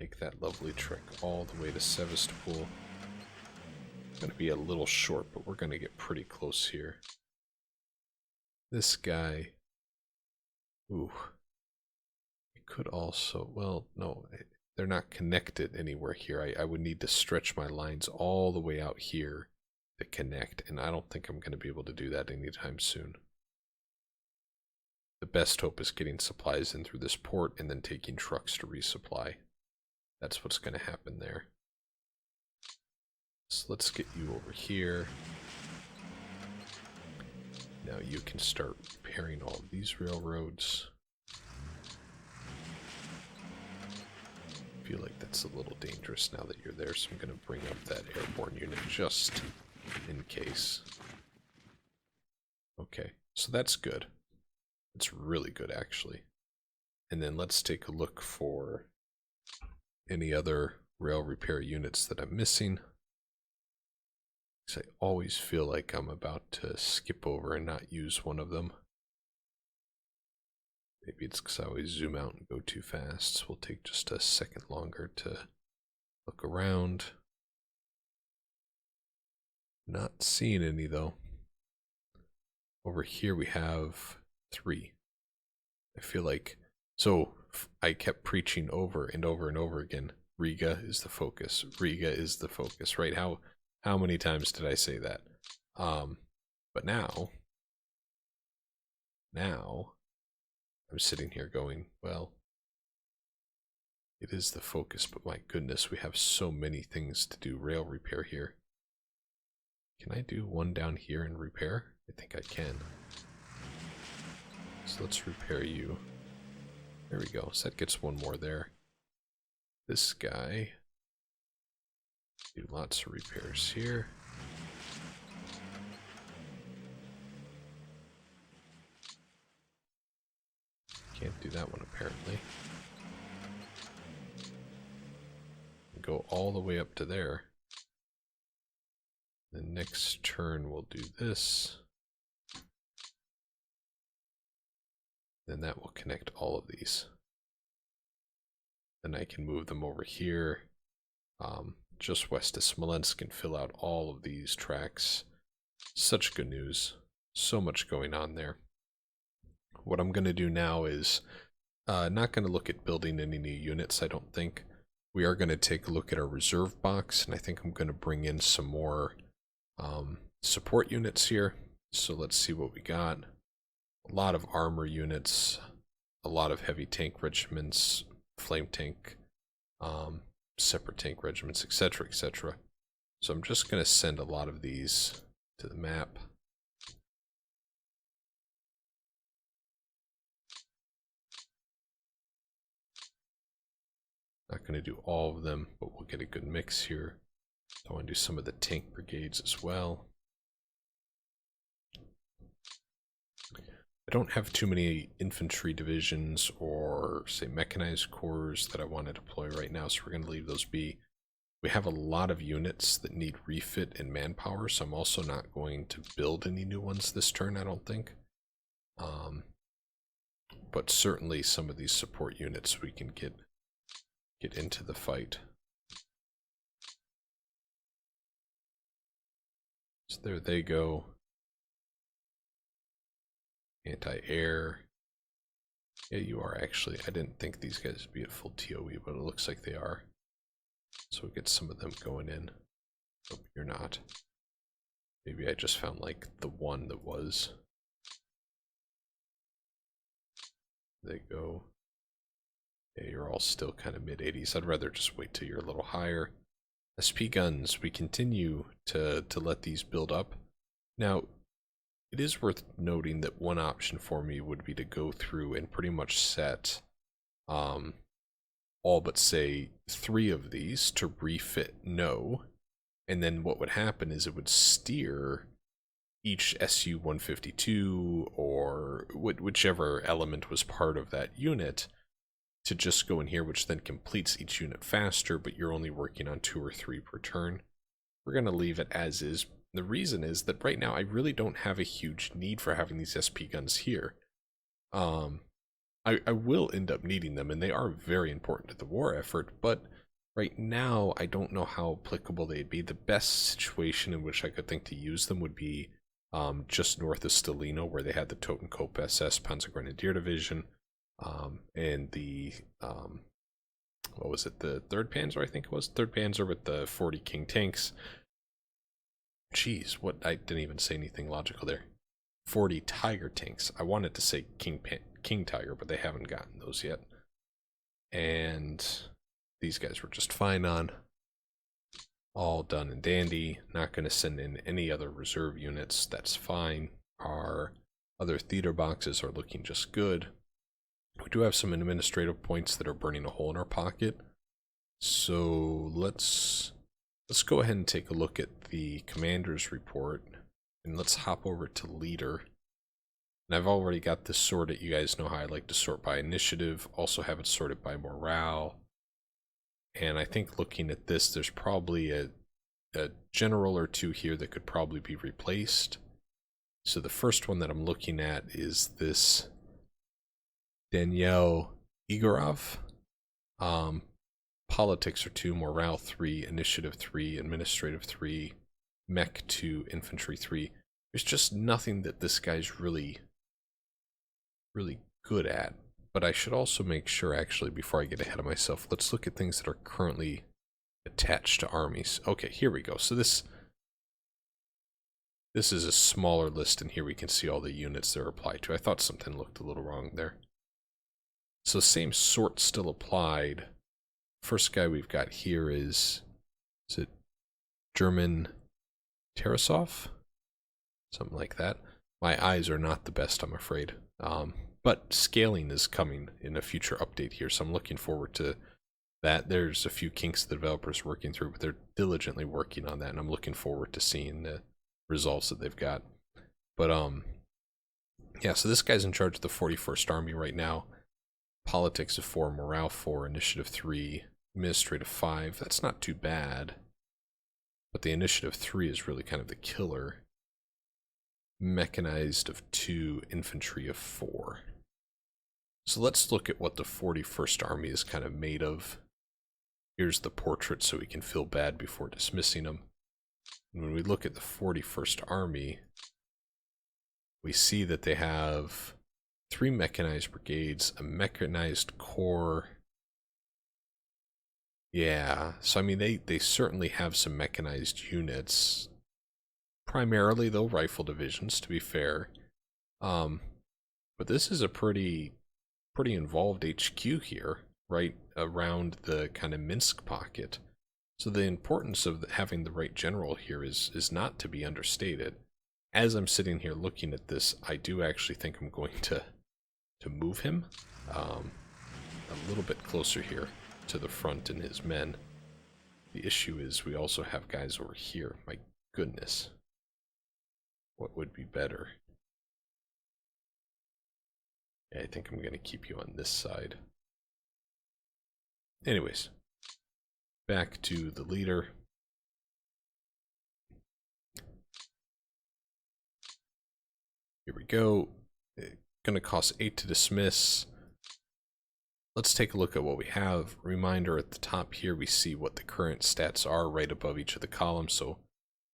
A: make that lovely trek all the way to Sevastopol. It's going to be a little short, but we're going to get pretty close here. This guy, ooh, it could also, well, no, they're not connected anywhere here. I would need to stretch my lines all the way out here to connect, and I don't think I'm going to be able to do that anytime soon. The best hope is getting supplies in through this port and then taking trucks to resupply. That's what's going to happen there. So let's get you over here. Now you can start repairing all of these railroads. I feel like that's a little dangerous now that you're there, so I'm going to bring up that airborne unit just in case. Okay, so that's good. It's really good, actually. And then let's take a look for any other rail repair units that I'm missing. I always feel like I'm about to skip over and not use one of them. Maybe it's because I always zoom out and go too fast, so we'll take just a second longer to look around. Not seeing any though. Over here we have 3. I feel like, so I kept preaching over and over and over again, Riga is the focus, Riga is the focus, right? How many times did I say that? But now I'm sitting here going, well, it is the focus, but my goodness, we have so many things to do rail repair here. Can I do one down here and repair? I think I can. So let's repair you. There we go. So that gets one more there. This guy. Do lots of repairs here. Can't do that one apparently. Go all the way up to there. The next turn we'll do this. Then that will connect all of these. Then I can move them over here. Just west of Smolensk and fill out all of these tracks. Such good news. So much going on there. What I'm going to do now is not going to look at building any new units, I don't think. We are going to take a look at our reserve box, and I think I'm going to bring in some more support units here. So let's see what we got. A lot of armor units, a lot of heavy tank regiments, flame tank, separate tank regiments, etc., etc. So I'm just going to send a lot of these to the map. Not going to do all of them, but we'll get a good mix here. I want to do some of the tank brigades as well. I don't have too many infantry divisions or, say, mechanized corps that I want to deploy right now, so we're going to leave those be. We have a lot of units that need refit and manpower, so I'm also not going to build any new ones this turn, I don't think. But certainly some of these support units we can get into the fight. So there they go. Anti-air. Yeah, you are actually. I didn't think these guys would be at full TOE, but it looks like they are. So we'll get some of them going in. Hope you're not. Maybe I just found like the one that was. They go. Yeah, you're all still kind of mid-80s. I'd rather just wait till you're a little higher. SP guns, we continue to let these build up. Now, it is worth noting that one option for me would be to go through and pretty much set all but, say, 3 of these to refit no. And then what would happen is it would steer each SU-152 or whichever element was part of that unit to just go in here, which then completes each unit faster, but you're only working on 2 or 3 per turn. We're going to leave it as is. The reason is that right now I really don't have a huge need for having these SP guns here. I will end up needing them, and they are very important to the war effort, but right now I don't know how applicable they'd be. The best situation in which I could think to use them would be just north of Stalino, where they had the Totenkopf SS Panzergrenadier Division, and the, what was it, the 3rd Panzer, I think it was? 3rd Panzer with the 40 King tanks. Jeez, what, I didn't even say anything logical there. 40 Tiger tanks. I wanted to say King Tiger, but they haven't gotten those yet. And these guys were just fine on. All done and dandy. Not going to send in any other reserve units. That's fine. Our other theater boxes are looking just good. We do have some administrative points that are burning a hole in our pocket. So let's go ahead and take a look at the commander's report. And let's hop over to leader. And I've already got this sorted. You guys know how I like to sort by initiative. Also have it sorted by morale. And I think looking at this, there's probably a general or 2 here that could probably be replaced. So the first one that I'm looking at is this Daniel Igorov. Politics are 2, morale 3, initiative 3, administrative 3, mech 2, infantry 3. There's just nothing that this guy's really good at. But I should also make sure, actually, before I get ahead of myself, let's look at things that are currently attached to armies. Okay, here we go. So this is a smaller list, and here we can see all the units they're applied to. I thought something looked a little wrong there. So same sort still applied. First guy we've got here is it German Tarasov? Something like that. My eyes are not the best, I'm afraid. But scaling is coming in a future update here, so I'm looking forward to that. There's a few kinks the developers working through, but they're diligently working on that, and I'm looking forward to seeing the results that they've got. But yeah, so this guy's in charge of the 41st Army right now. Politics of 4, morale 4, initiative 3, administrative 5. That's not too bad. But the initiative 3 is really kind of the killer. Mechanized of 2, infantry of 4. So let's look at what the 41st Army is kind of made of. Here's the portrait so we can feel bad before dismissing them. And when we look at the 41st Army, we see that they have 3 mechanized brigades, a mechanized corps. Yeah, so I mean, they certainly have some mechanized units. Primarily, though, rifle divisions, to be fair. But this is a pretty involved HQ here. right around the kind of Minsk pocket. So the importance of having the right general here is not to be understated. As I'm sitting here looking at this, I do actually think I'm going to move him a little bit closer here to the front and his men. The issue is we also have guys over here. My goodness. What would be better? Yeah, I think I'm going to keep you on this side. Anyways, back to the leader. Here we go. Going to cost 8 to dismiss. Let's take a look at what we have. Reminder at the top here, we see what the current stats are right above each of the columns. So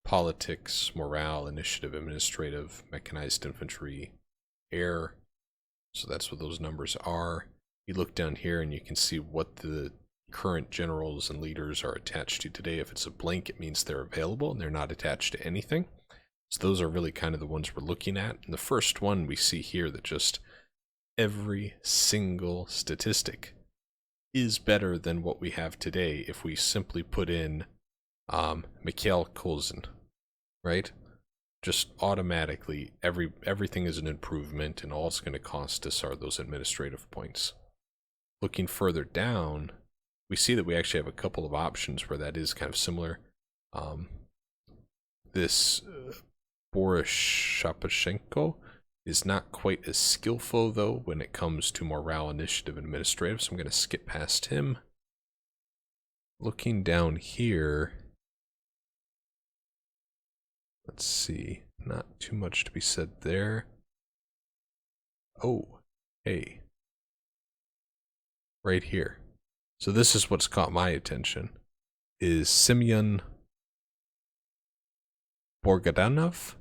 A: politics, morale, initiative, administrative, mechanized infantry, air. So that's what those numbers are. You look down here and you can see what the current generals and leaders are attached to today. If it's a blank, it means they're available and they're not attached to anything. So those are really kind of the ones we're looking at. And the first one we see here that just every single statistic is better than what we have today if we simply put in Mikhail Kolzin, right? Just automatically, everything is an improvement, and all it's going to cost us are those administrative points. Looking further down, we see that we actually have a couple of options where that is kind of similar. This Boris Shapashenko is not quite as skillful, though, when it comes to morale, initiative, and administrative, so I'm going to skip past him. Looking down here, let's see, not too much to be said there. Oh, hey. Right here. So this is what's caught my attention, is Simeon Borgenov.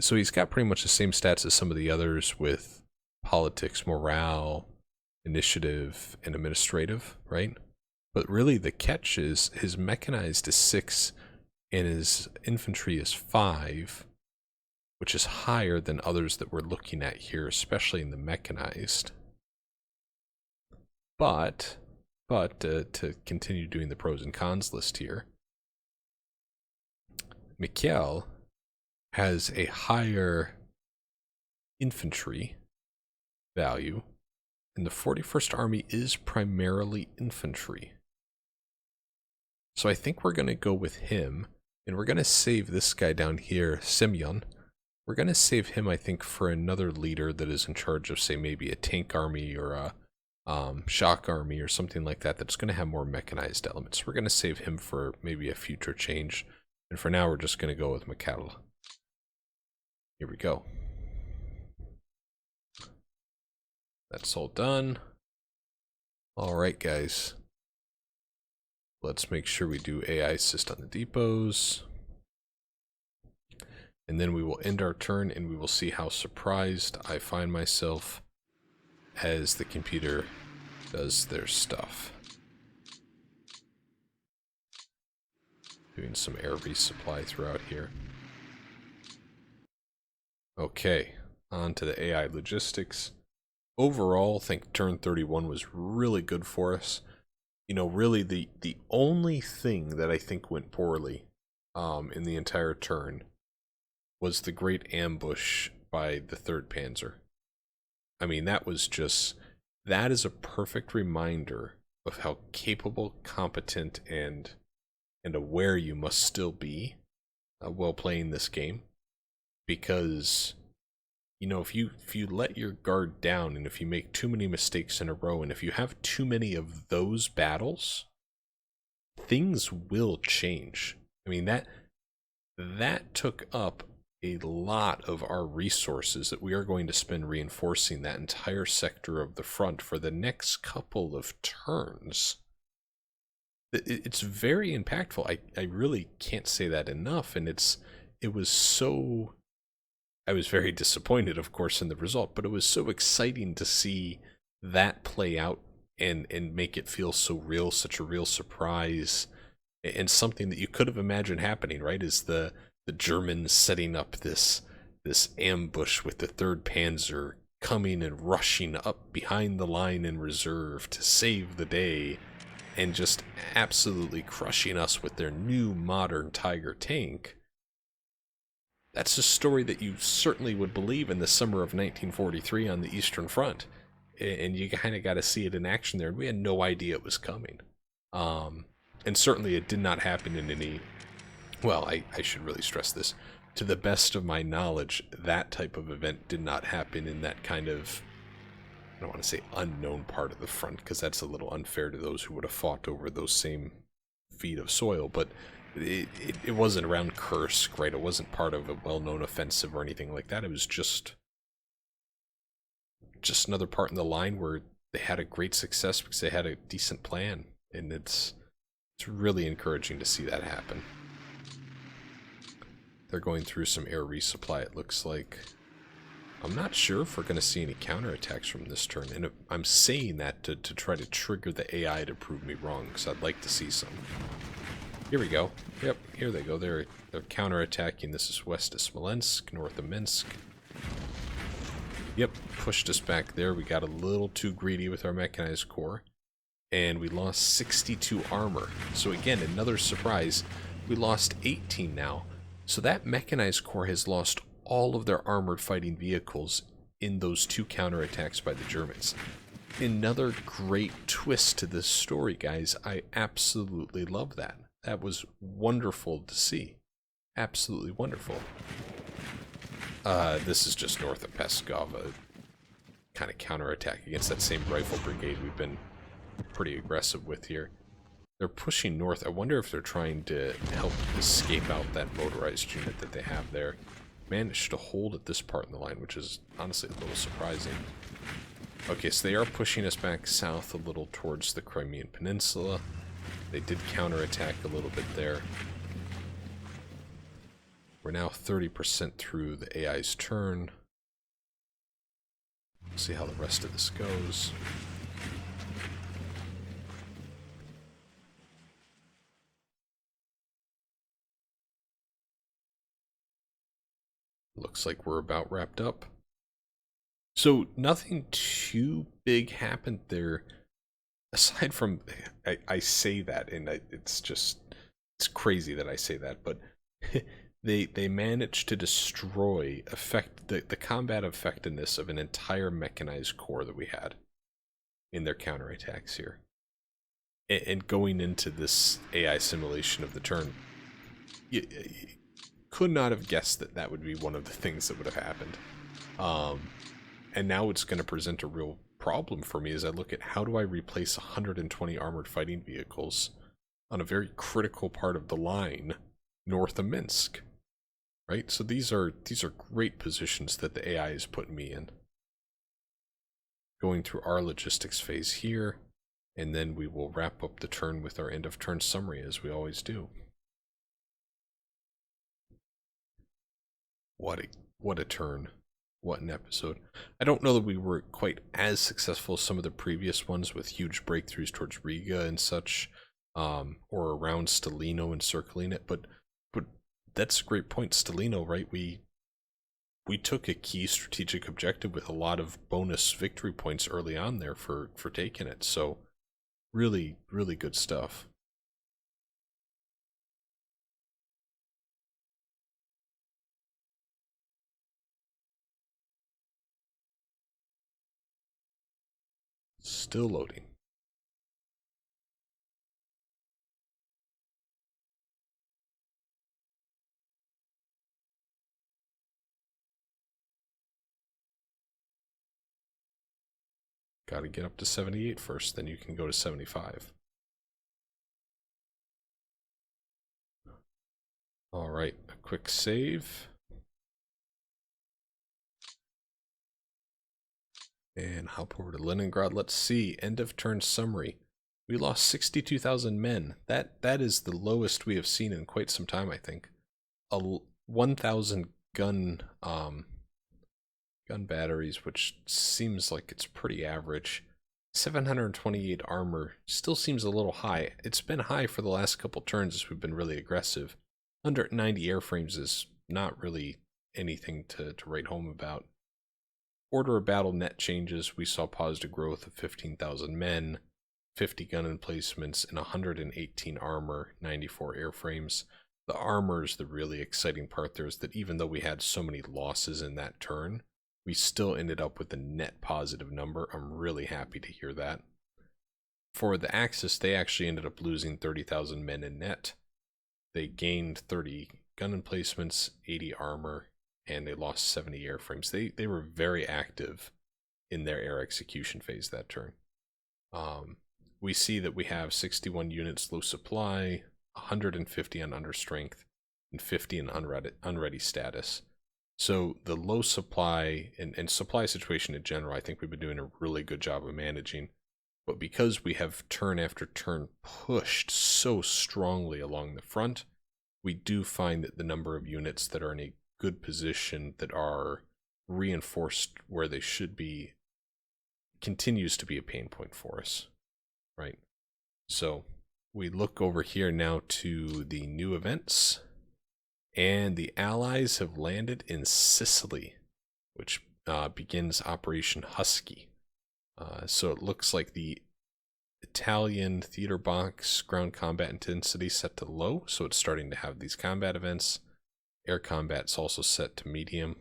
A: So he's got pretty much the same stats as some of the others with politics, morale, initiative, and administrative, right? But really the catch is his mechanized is 6 and his infantry is 5, which is higher than others that we're looking at here, especially in the mechanized. But to continue doing the pros and cons list here, Mikhail has a higher infantry value, and the 41st Army is primarily infantry. So I think we're going to go with him, and we're going to save this guy down here, Simeon. We're going to save him, I think, for another leader that is in charge of, say, maybe a tank army or a shock army or something like that that's going to have more mechanized elements. We're going to save him for maybe a future change, and for now we're just going to go with Mikhail. Here we go. That's all done. Alright, guys. Let's make sure we do AI assist on the depots. And then we will end our turn and we will see how surprised I find myself as the computer does their stuff. Doing some air resupply throughout here. Okay, on to the AI logistics. Overall, I think turn 31 was really good for us. You know, really the only thing that I think went poorly in the entire turn was the great ambush by the 3rd Panzer. I mean, that is a perfect reminder of how capable, competent, and aware you must still be while playing this game. Because, you know, if you let your guard down and if you make too many mistakes in a row and if you have too many of those battles, things will change. I mean, that took up a lot of our resources that we are going to spend reinforcing that entire sector of the front for the next couple of turns. It's very impactful. I really can't say that enough, and I was very disappointed, of course, in the result, but it was so exciting to see that play out and make it feel so real, such a real surprise, and something that you could have imagined happening, right? Is the Germans setting up this ambush with the 3rd Panzer coming and rushing up behind the line in reserve to save the day, and just absolutely crushing us with their new modern Tiger tank. That's a story that you certainly would believe in the summer of 1943 on the Eastern Front. And you kind of got to see it in action there, and we had no idea it was coming. And certainly it did not happen in any... Well, I should really stress this. To the best of my knowledge, that type of event did not happen in that kind of... I don't want to say unknown part of the front, because that's a little unfair to those who would have fought over those same feet of soil, but it wasn't around Kursk, right? It wasn't part of a well-known offensive or anything like that. It was just another part in the line where they had a great success because they had a decent plan, and it's really encouraging to see that happen. They're going through some air resupply, it looks like. I'm not sure if we're going to see any counterattacks from this turn, and I'm saying that to try to trigger the AI to prove me wrong, because I'd like to see some. Here we go. Yep, here they go. They're counterattacking. This is west of Smolensk, north of Minsk. Yep, pushed us back there. We got a little too greedy with our mechanized corps, and we lost 62 armor. So again, another surprise. We lost 18 now. So that mechanized corps has lost all of their armored fighting vehicles in those two counterattacks by the Germans. Another great twist to this story, guys. I absolutely love that. That was wonderful to see. Absolutely wonderful. This is just north of Peskov, a kind of counterattack against that same rifle brigade we've been pretty aggressive with here. They're pushing north. I wonder if they're trying to help escape out that motorized unit that they have there. Managed to hold at this part in the line, which is honestly a little surprising. Okay, so they are pushing us back south a little towards the Crimean Peninsula. They did counterattack a little bit there. We're now 30% through the AI's turn. We'll see how the rest of this goes. Looks like we're about wrapped up. So nothing too big happened there. Aside from, I say that, and it's crazy that I say that, but they managed to destroy the combat effectiveness of an entire mechanized corps that we had in their counterattacks here. And going into this AI simulation of the turn, you could not have guessed that that would be one of the things that would have happened. And now it's going to present a real problem for me as I look at how do I replace 120 armored fighting vehicles on a very critical part of the line north of Minsk, right? So these are great positions that the AI is putting me in. Going through our logistics phase here, and then we will wrap up the turn with our end of turn summary as we always do. What a turn. What an episode. I don't know that we were quite as successful as some of the previous ones with huge breakthroughs towards Riga and such, or around Stalino and circling it, but that's a great point. Stalino, right? We took a key strategic objective with a lot of bonus victory points early on there for taking it. So really, really good stuff. Still loading. Got to get up to 78 first, then you can go to 75. All right, a quick save. And hop over to Leningrad. Let's see. End of turn summary. We lost 62,000 men. That is the lowest we have seen in quite some time, I think. 1,000 gun batteries, which seems like it's pretty average. 728 armor still seems a little high. It's been high for the last couple turns as we've been really aggressive. 190 airframes is not really anything to write home about. Order of battle net changes. We saw positive growth of 15,000 men, 50 gun emplacements, and 118 armor, 94 airframes. The armor is the really exciting part there, is that even though we had so many losses in that turn, we still ended up with a net positive number. I'm really happy to hear that. For the Axis, they actually ended up losing 30,000 men in net. They gained 30 gun emplacements, 80 armor, and they lost 70 airframes. They were very active in their air execution phase that turn. We see that we have 61 units low supply, 150 on understrength, and 50 in unready status. So the low supply and supply situation in general, I think we've been doing a really good job of managing. But because we have turn after turn pushed so strongly along the front, we do find that the number of units that are in a good position, that are reinforced where they should be, continues to be a pain point for us, right? So we look over here now to the new events, and the Allies have landed in Sicily, which begins Operation Husky. So it looks like the Italian theater box ground combat intensity set to low, so it's starting to have these combat events. Air combat's also set to medium.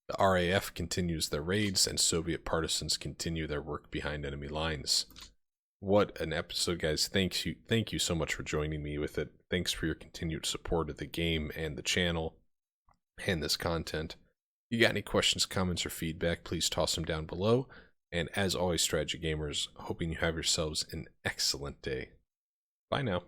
A: The RAF continues their raids, and Soviet partisans continue their work behind enemy lines. What an episode, guys. Thank you so much for joining me with it. Thanks for your continued support of the game and the channel and this content. If you got any questions, comments, or feedback, please toss them down below. And as always, strategy gamers, hoping you have yourselves an excellent day. Bye now.